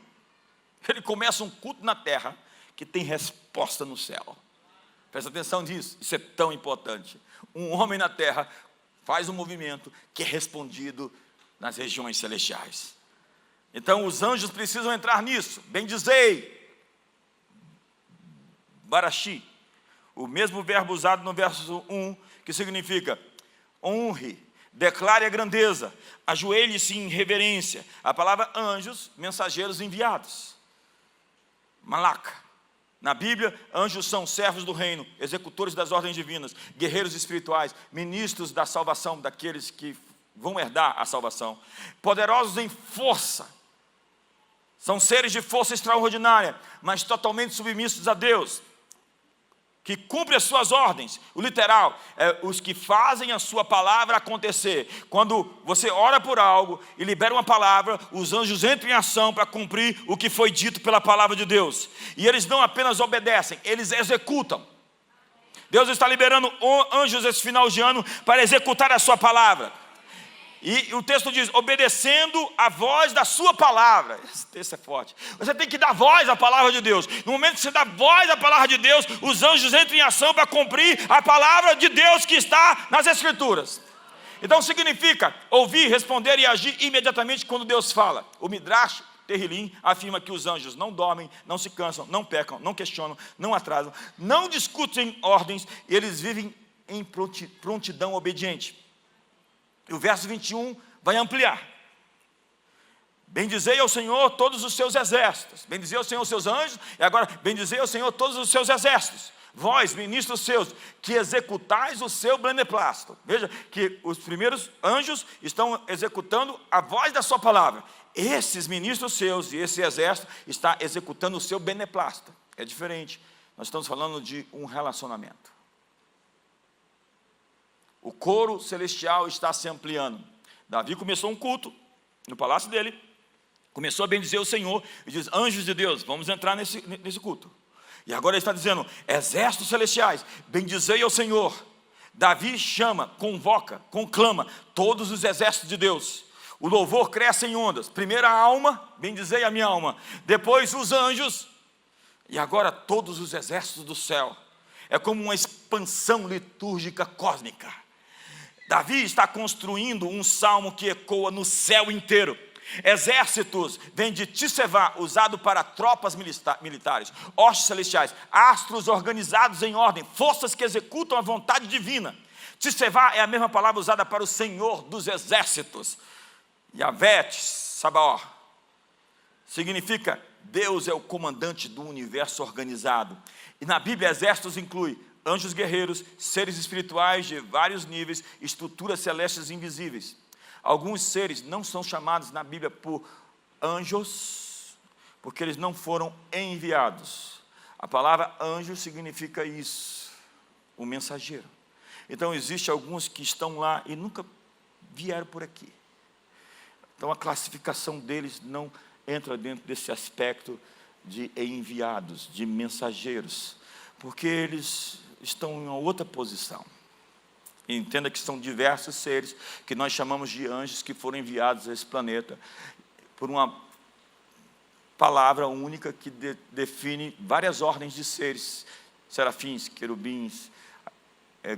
Ele começa um culto na terra que tem resposta no céu. Presta atenção nisso, isso é tão importante. Um homem na terra faz um movimento que é respondido nas regiões celestiais. Então os anjos precisam entrar nisso. Bendizei, barashi, o mesmo verbo usado no verso 1, que significa honre, declare a grandeza, ajoelhe-se em reverência. A palavra anjos, mensageiros enviados. Malaka. Na Bíblia, anjos são servos do reino, executores das ordens divinas, guerreiros espirituais, ministros da salvação daqueles que vão herdar a salvação. Poderosos em força. São seres de força extraordinária, mas totalmente submissos a Deus, que cumprem as suas ordens. O literal é os que fazem a sua palavra acontecer. Quando você ora por algo e libera uma palavra, os anjos entram em ação para cumprir o que foi dito pela palavra de Deus. E eles não apenas obedecem, eles executam. Deus está liberando anjos esse final de ano para executar a sua palavra. E o texto diz: obedecendo a voz da sua palavra. Esse texto é forte. Você tem que dar voz à palavra de Deus. No momento que você dá voz à palavra de Deus, os anjos entram em ação para cumprir a palavra de Deus que está nas Escrituras. Então significa ouvir, responder e agir imediatamente quando Deus fala. O Midrash Terrilim afirma que os anjos não dormem, não se cansam, não pecam, não questionam, não atrasam, não discutem ordens, e eles vivem em prontidão obediente. E o verso 21 vai ampliar. Bendizei ao Senhor todos os seus exércitos. Bendizei ao Senhor os seus anjos. E agora, bendizei ao Senhor todos os seus exércitos. Vós, ministros seus, que executais o seu beneplácito. Veja que os primeiros anjos estão executando a voz da sua palavra. esses ministros seus e esse exército está executando o seu beneplácito. É diferente. Nós estamos falando de um relacionamento. O coro celestial está se ampliando. Davi começou um culto no palácio dele, começou a bendizer o Senhor e diz: anjos de Deus, vamos entrar nesse culto. E agora ele está dizendo: exércitos celestiais, bendizei ao Senhor. Davi chama, convoca, conclama todos os exércitos de Deus. O louvor cresce em ondas. Primeiro a alma, bendizei a minha alma. Depois os anjos. E agora todos os exércitos do céu. É como uma expansão litúrgica cósmica. Davi está construindo um salmo que ecoa no céu inteiro. Exércitos vem de Tissevá, usado para tropas militares, hostes celestiais, astros organizados em ordem, forças que executam a vontade divina. Tissevá é a mesma palavra usada para o Senhor dos exércitos. Yahvé Sabaó significa Deus é o comandante do universo organizado. E na Bíblia, exércitos inclui anjos guerreiros, seres espirituais de vários níveis, estruturas celestes invisíveis. Alguns seres não são chamados na Bíblia por anjos, porque eles não foram enviados. A palavra anjo significa isso, o mensageiro. Então, existem alguns que estão lá e nunca vieram por aqui. Então, a classificação deles não entra dentro desse aspecto de enviados, de mensageiros, porque eles estão em uma outra posição. Entenda que são diversos seres que nós chamamos de anjos que foram enviados a esse planeta por uma palavra única que define várias ordens de seres, serafins, querubins,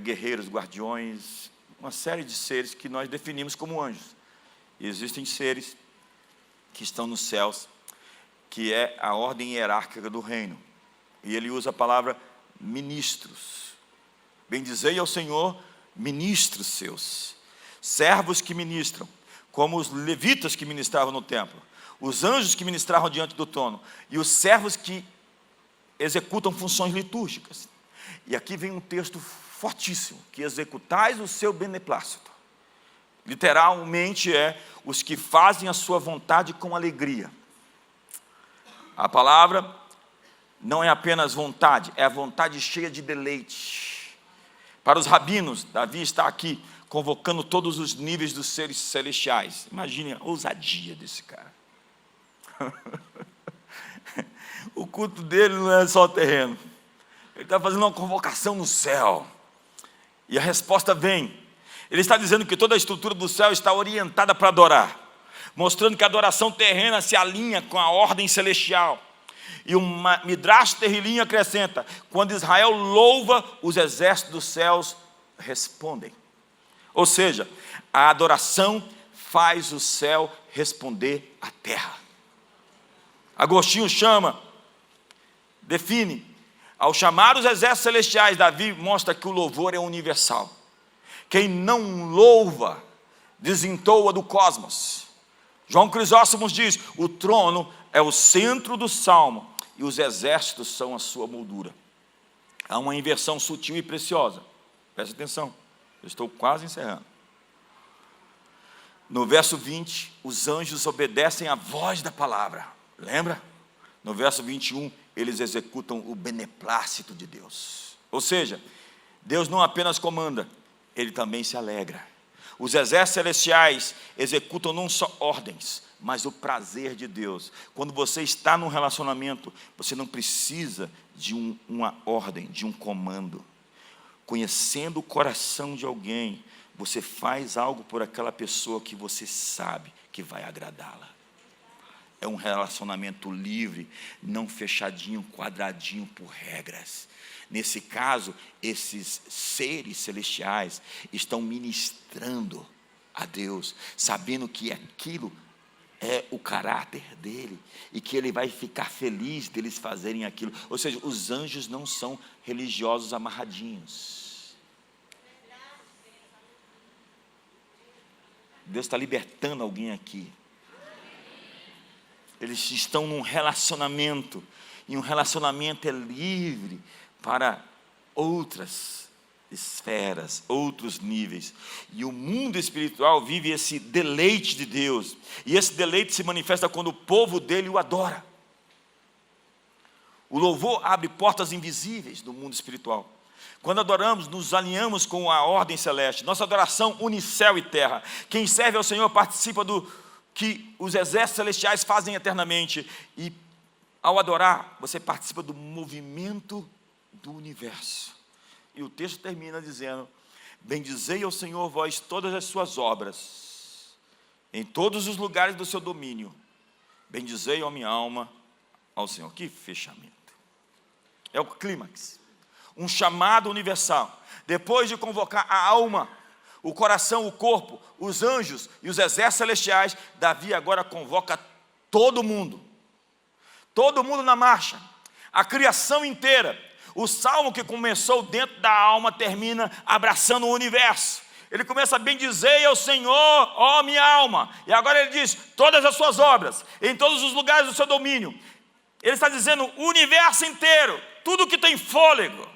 guerreiros, guardiões, uma série de seres que nós definimos como anjos. E existem seres que estão nos céus, que é a ordem hierárquica do reino. E ele usa a palavra ministros. Bendizei ao Senhor, ministros seus, servos que ministram, como os levitas que ministravam no templo, os anjos que ministravam diante do trono, e os servos que executam funções litúrgicas. E aqui vem um texto fortíssimo, que executais o seu beneplácito. Literalmente é os que fazem a sua vontade com alegria. A palavra não é apenas vontade, é a vontade cheia de deleite. Para os rabinos, Davi está aqui convocando todos os níveis dos seres celestiais. Imagine a ousadia desse cara. O culto dele não é só terreno. Ele está fazendo uma convocação no céu. E a resposta vem. Ele está dizendo que toda a estrutura do céu está orientada para adorar, mostrando que a adoração terrena se alinha com a ordem celestial. E o Midrash Terrilim acrescenta: quando Israel louva, os exércitos dos céus respondem. Ou seja, a adoração faz o céu responder à terra. Agostinho chama, define, ao chamar os exércitos celestiais, Davi mostra que o louvor é universal. Quem não louva, desentoa do cosmos. João Crisóstomo diz: o trono é o centro do salmo e os exércitos são a sua moldura. Há uma inversão sutil e preciosa. Preste atenção, eu estou quase encerrando. No verso 20, os anjos obedecem à voz da palavra. Lembra? No verso 21, eles executam o beneplácito de Deus. Ou seja, Deus não apenas comanda, Ele também se alegra. Os exércitos celestiais executam não só ordens, mas o prazer de Deus. Quando você está num relacionamento, você não precisa de uma ordem, de um comando. Conhecendo o coração de alguém, você faz algo por aquela pessoa que você sabe que vai agradá-la. É um relacionamento livre, não fechadinho, quadradinho por regras. Nesse caso, esses seres celestiais estão ministrando a Deus, sabendo que aquilo é o caráter dele e que ele vai ficar feliz deles fazerem aquilo. Ou seja, os anjos não são religiosos amarradinhos. Deus está libertando alguém aqui. Eles estão num relacionamento, e um relacionamento é livre para outras esferas, outros níveis. E o mundo espiritual vive esse deleite de Deus. E esse deleite se manifesta quando o povo dele o adora. O louvor abre portas invisíveis no mundo espiritual. Quando adoramos, nos alinhamos com a ordem celeste. Nossa adoração une céu e terra. Quem serve ao Senhor participa do que os exércitos celestiais fazem eternamente. E ao adorar, você participa do movimento do universo. E o texto termina dizendo: bendizei ao Senhor vós todas as suas obras, em todos os lugares do seu domínio. Bendizei a minha alma ao Senhor. Que fechamento. É o clímax. Um chamado universal. Depois de convocar a alma, o coração, o corpo, os anjos e os exércitos celestiais, Davi agora convoca todo mundo. Todo mundo na marcha. A criação inteira. O salmo que começou dentro da alma termina abraçando o universo. Ele começa: bendizei ao Senhor, ó minha alma. E agora ele diz: todas as suas obras, em todos os lugares do seu domínio. Ele está dizendo o universo inteiro, tudo que tem fôlego.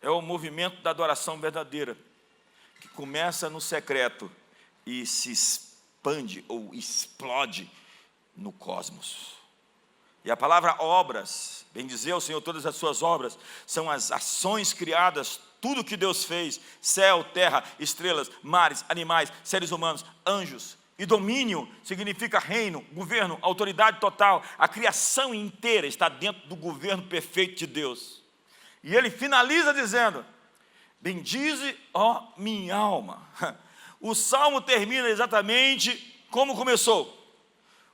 É o movimento da adoração verdadeira, que começa no secreto e se expande ou explode no cosmos. E a palavra obras, bendizer ao Senhor todas as suas obras, são as ações criadas, tudo que Deus fez: céu, terra, estrelas, mares, animais, seres humanos, anjos. E domínio significa reino, governo, autoridade total. A criação inteira está dentro do governo perfeito de Deus. E ele finaliza dizendo: bendize, ó minha alma. O salmo termina exatamente como começou.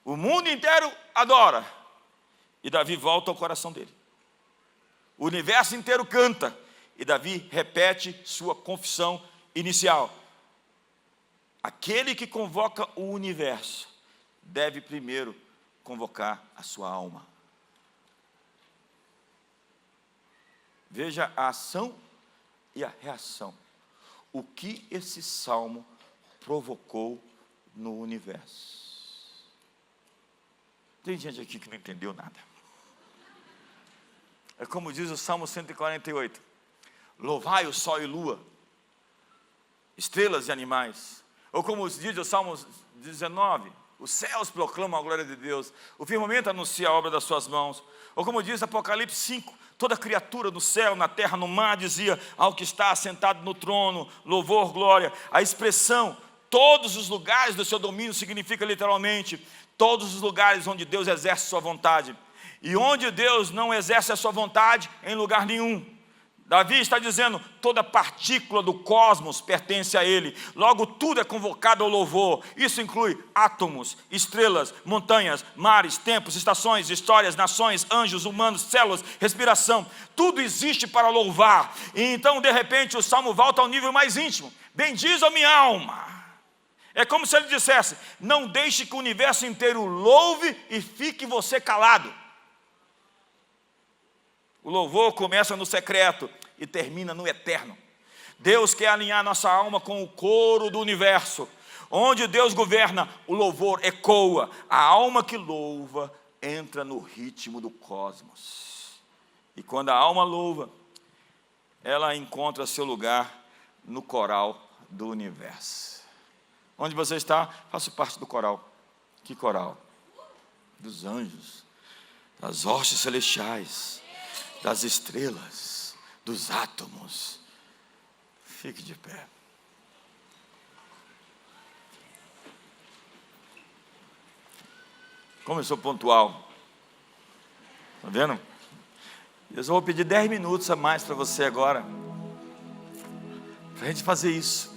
O mundo inteiro adora. E Davi volta ao coração dele. O universo inteiro canta. E Davi repete sua confissão inicial. Aquele que convoca o universo deve primeiro convocar a sua alma. Veja a ação e a reação. O que esse salmo provocou no universo. Tem gente aqui que não entendeu nada. É como diz o Salmo 148. Louvai o sol e lua, estrelas e animais. Ou como diz o Salmo 19. Os céus proclamam a glória de Deus. O firmamento anuncia a obra das suas mãos. Ou como diz Apocalipse 5. Toda criatura no céu, na terra, no mar dizia ao que está assentado no trono: louvor, glória. A expressão todos os lugares do seu domínio significa literalmente todos os lugares onde Deus exerce sua vontade. E onde Deus não exerce a sua vontade, em lugar nenhum. Davi está dizendo: toda partícula do cosmos pertence a Ele. Logo tudo é convocado ao louvor. Isso inclui átomos, estrelas, montanhas, mares, tempos, estações, histórias, nações, anjos, humanos, células, respiração. Tudo existe para louvar. E então de repente o salmo volta ao nível mais íntimo: bendiz a minha alma. É como se ele dissesse: não deixe que o universo inteiro louve e fique você calado. O louvor começa no secreto e termina no eterno. Deus quer alinhar nossa alma com o coro do universo. Onde Deus governa, o louvor ecoa. A alma que louva entra no ritmo do cosmos. E quando a alma louva, ela encontra seu lugar no coral do universo. Onde você está? Faço parte do coral. Que coral? Dos anjos, das hostes celestiais, das estrelas, dos átomos. Fique de pé. Como eu sou pontual. Está vendo? Eu só vou pedir 10 minutos a mais para você agora, para a gente fazer isso,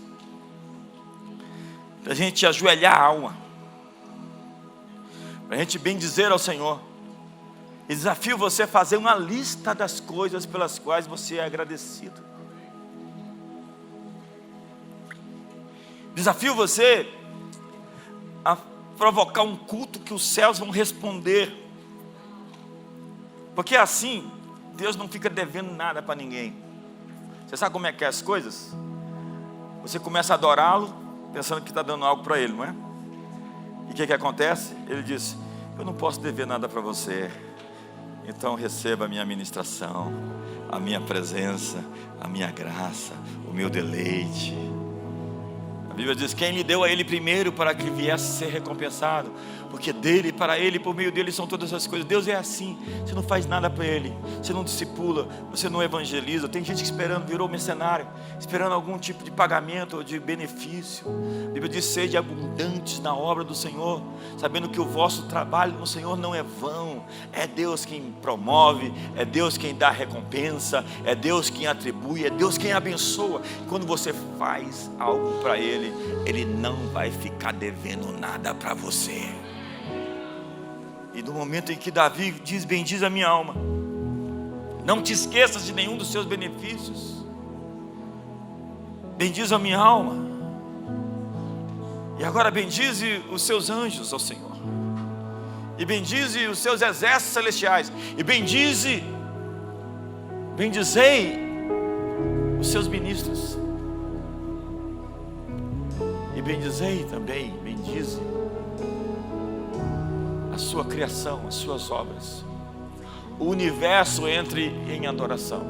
para a gente ajoelhar a alma, para a gente bendizer ao Senhor. E desafio você a fazer uma lista das coisas pelas quais você é agradecido. Desafio você a provocar um culto que os céus vão responder. Porque assim, Deus não fica devendo nada para ninguém. Você sabe como é que é as coisas? Você começa a adorá-lo, pensando que está dando algo para Ele, não é? E o que acontece? Ele diz: eu não posso dever nada para você. Então receba a minha ministração, a minha presença, a minha graça, o meu deleite. A Bíblia diz: quem lhe deu a Ele primeiro para que viesse a ser recompensado, porque dele, para Ele, por meio dele são todas as coisas. Deus é assim, você não faz nada para Ele, você não discipula, você não evangeliza. Tem gente esperando, virou mercenário, esperando algum tipo de pagamento ou de benefício. A Bíblia diz: sede abundantes na obra do Senhor, sabendo que o vosso trabalho no Senhor não é vão. É Deus quem promove, é Deus quem dá recompensa, é Deus quem atribui, é Deus quem abençoa. Quando você faz algo para Ele, Ele não vai ficar devendo nada para você. E no momento em que Davi diz: bendiz a minha alma, não te esqueças de nenhum dos seus benefícios, bendiz a minha alma, e agora bendize os seus anjos ao Senhor, e bendize os seus exércitos celestiais, e bendizei os seus ministros, e bendizei também, bendize a sua criação, as suas obras. O universo entre em adoração.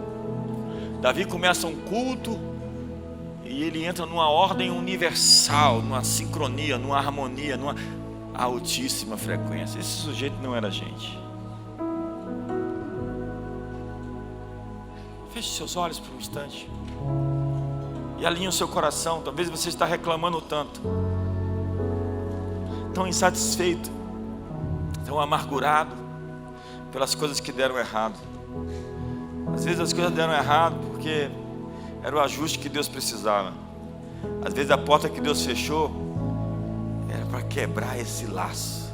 Davi começa um culto e ele entra numa ordem universal, numa sincronia, numa harmonia, numa altíssima frequência. Esse sujeito não era gente. Feche seus olhos por um instante e alinhe o seu coração. Talvez você está reclamando tanto, tão insatisfeito, tão amargurado pelas coisas que deram errado. Às vezes as coisas deram errado porque era o ajuste que Deus precisava. Às vezes a porta que Deus fechou era para quebrar esse laço.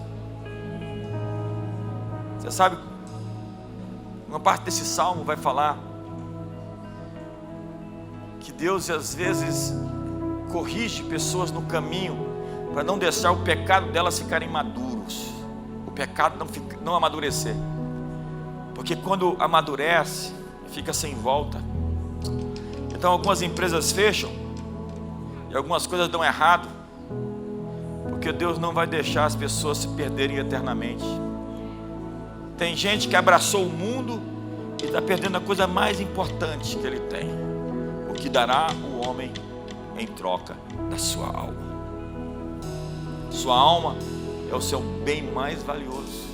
Você sabe, uma parte desse salmo vai falar que Deus às vezes corrige pessoas no caminho para não deixar o pecado delas ficarem maduros, o pecado não amadurecer, porque quando amadurece fica sem volta. Então algumas empresas fecham e algumas coisas dão errado, porque Deus não vai deixar as pessoas se perderem eternamente. Tem gente que abraçou o mundo e está perdendo a coisa mais importante que ele tem, o que dará o homem em troca da sua alma. Sua alma é o seu bem mais valioso.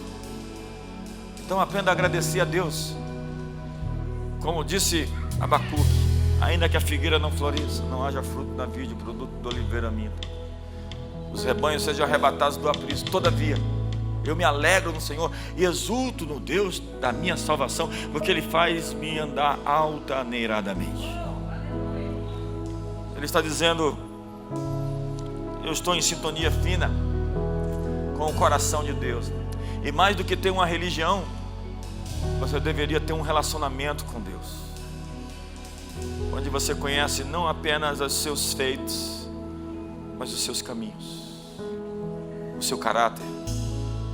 Então aprenda a agradecer a Deus. Como disse Abacuque: ainda que a figueira não floresça, não haja fruto na vide, o produto da oliveira minta, os rebanhos sejam arrebatados do aprisco, todavia eu me alegro no Senhor e exulto no Deus da minha salvação, porque Ele faz-me andar altaneiradamente. Ele está dizendo: eu estou em sintonia fina com o coração de Deus. E mais do que ter uma religião, você deveria ter um relacionamento com Deus, onde você conhece não apenas os seus feitos, mas os seus caminhos, o seu caráter,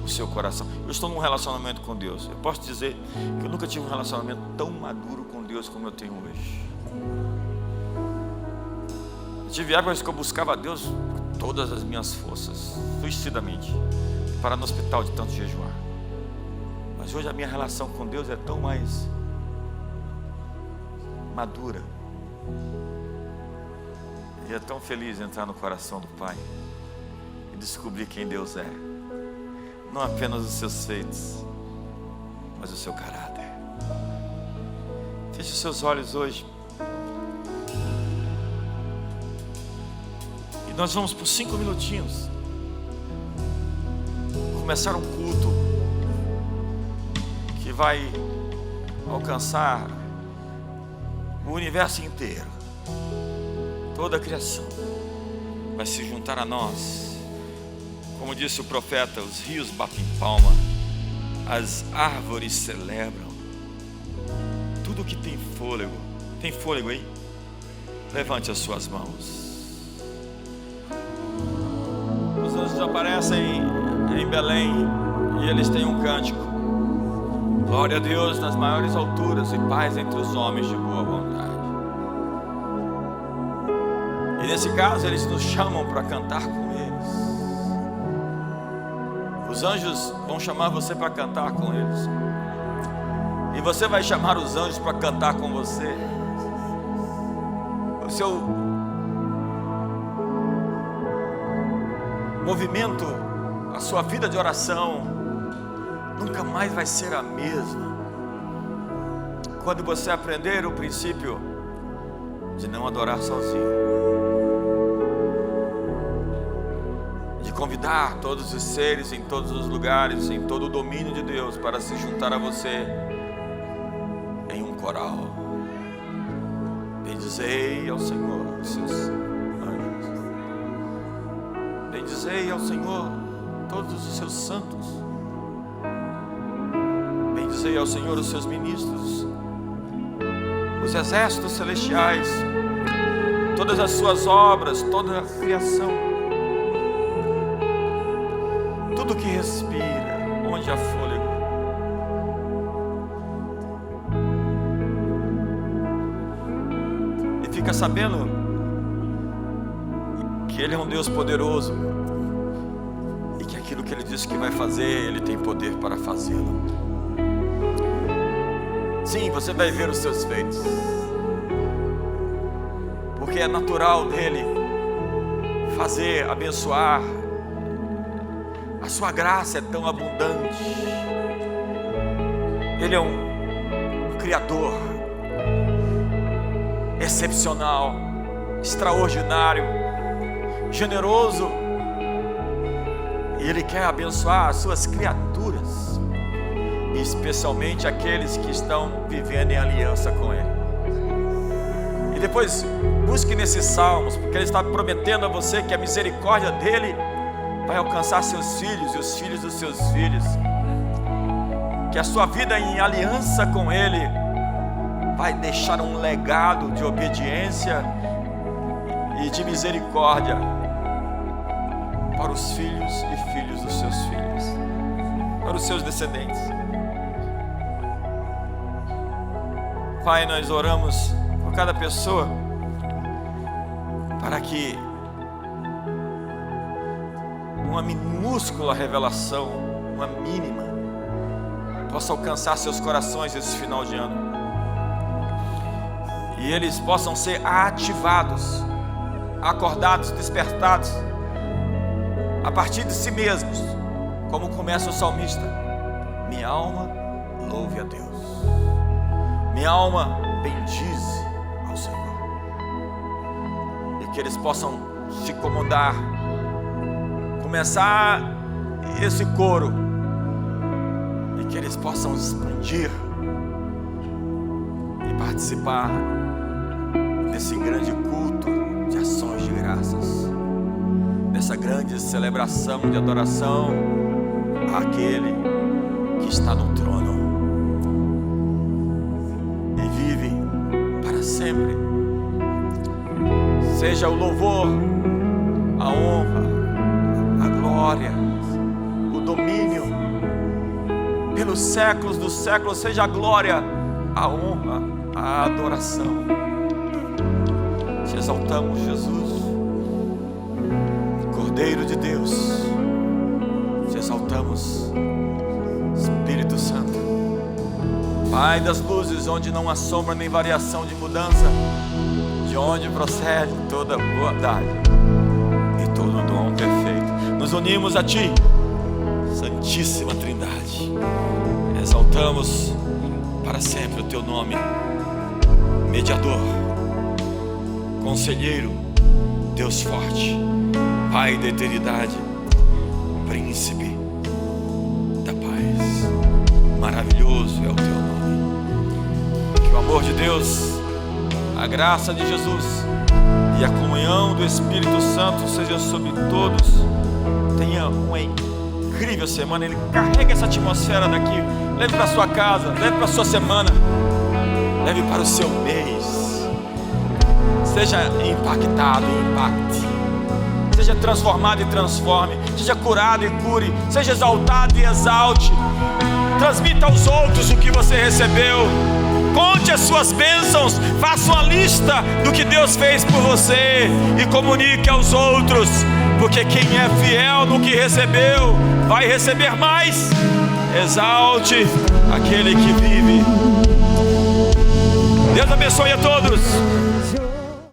o seu coração. Eu estou num relacionamento com Deus. Eu posso dizer que eu nunca tive um relacionamento tão maduro com Deus como eu tenho hoje. Eu tive épocas que eu buscava a Deus com todas as minhas forças, suicidamente, para no hospital de tanto jejuar. Mas hoje a minha relação com Deus é tão mais madura. E é tão feliz entrar no coração do Pai e descobrir quem Deus é. Não apenas os seus feitos, mas o seu caráter. Feche os seus olhos hoje. E nós vamos por 5 minutinhos começar um culto que vai alcançar o universo inteiro. Toda a criação vai se juntar a nós. Como disse o profeta: os rios batem palma, as árvores celebram, tudo que tem fôlego aí, levante as suas mãos. Os anjos aparecem em Belém e eles têm um cântico: glória a Deus nas maiores alturas e paz entre os homens de boa vontade. E nesse caso eles nos chamam para cantar com eles. Os anjos vão chamar você para cantar com eles. você vai chamar os anjos para cantar com você. O seu movimento, a sua vida de oração nunca mais vai ser a mesma quando você aprender o princípio de não adorar sozinho, de convidar todos os seres em todos os lugares, em todo o domínio de Deus, para se juntar a você em um coral. Bendizei ao Senhor os seus anjos, bendizei ao Senhor todos os seus santos, bendizei ao Senhor os seus ministros, os exércitos celestiais, todas as suas obras, toda a criação, tudo que respira, onde há fôlego. E fica sabendo que Ele é um Deus poderoso e que aquilo que Ele disse que vai fazer, Ele tem poder para fazê-lo. Sim, você vai ver os seus feitos, porque é natural dele fazer, abençoar. A sua graça é tão abundante. Ele é um Criador excepcional, extraordinário, generoso, e Ele quer abençoar as suas criaturas, especialmente aqueles que estão vivendo em aliança com Ele. E depois busque nesses salmos, porque Ele está prometendo a você que a misericórdia dEle vai alcançar seus filhos e os filhos dos seus filhos, que a sua vida em aliança com Ele vai deixar um legado de obediência e de misericórdia para os filhos e filhos dos seus filhos, para os seus descendentes. Pai, nós oramos por cada pessoa, para que uma minúscula revelação, uma mínima, possa alcançar seus corações esse final de ano, e eles possam ser ativados, acordados, despertados a partir de si mesmos, como começa o salmista: minha alma louve a Deus, minha alma bendize ao Senhor. E que eles possam se comandar, começar esse coro, e que eles possam expandir e participar desse grande culto de ações de graças, dessa grande celebração de adoração àquele que está no trono e vive para sempre. Seja o louvor, a honra, a glória, o domínio pelos séculos dos séculos. Seja a glória, a honra, a adoração. Te exaltamos, Jesus, Cordeiro de Deus. Te exaltamos, Espírito Santo, Pai das luzes, onde não há sombra nem variação de mudança, de onde procede toda bondade e todo dom perfeito. Nos unimos a Ti, Santíssima Trindade. Exaltamos para sempre o Teu nome, Mediador, Conselheiro, Deus forte, Pai da eternidade, Príncipe da paz. Maravilhoso é o Teu nome. Que o amor de Deus, a graça de Jesus e a comunhão do Espírito Santo seja sobre todos. Tenha uma incrível semana. Ele carrega essa atmosfera daqui. Leve para sua casa, leve para sua semana, leve para o seu mês. Seja impactado e impacte. Seja transformado e transforme. Seja curado e cure. Seja exaltado e exalte. Transmita aos outros o que você recebeu. Conte as suas bênçãos. Faça uma lista do que Deus fez por você e comunique aos outros, porque quem é fiel no que recebeu vai receber mais. Exalte aquele que vive. Deus abençoe a todos.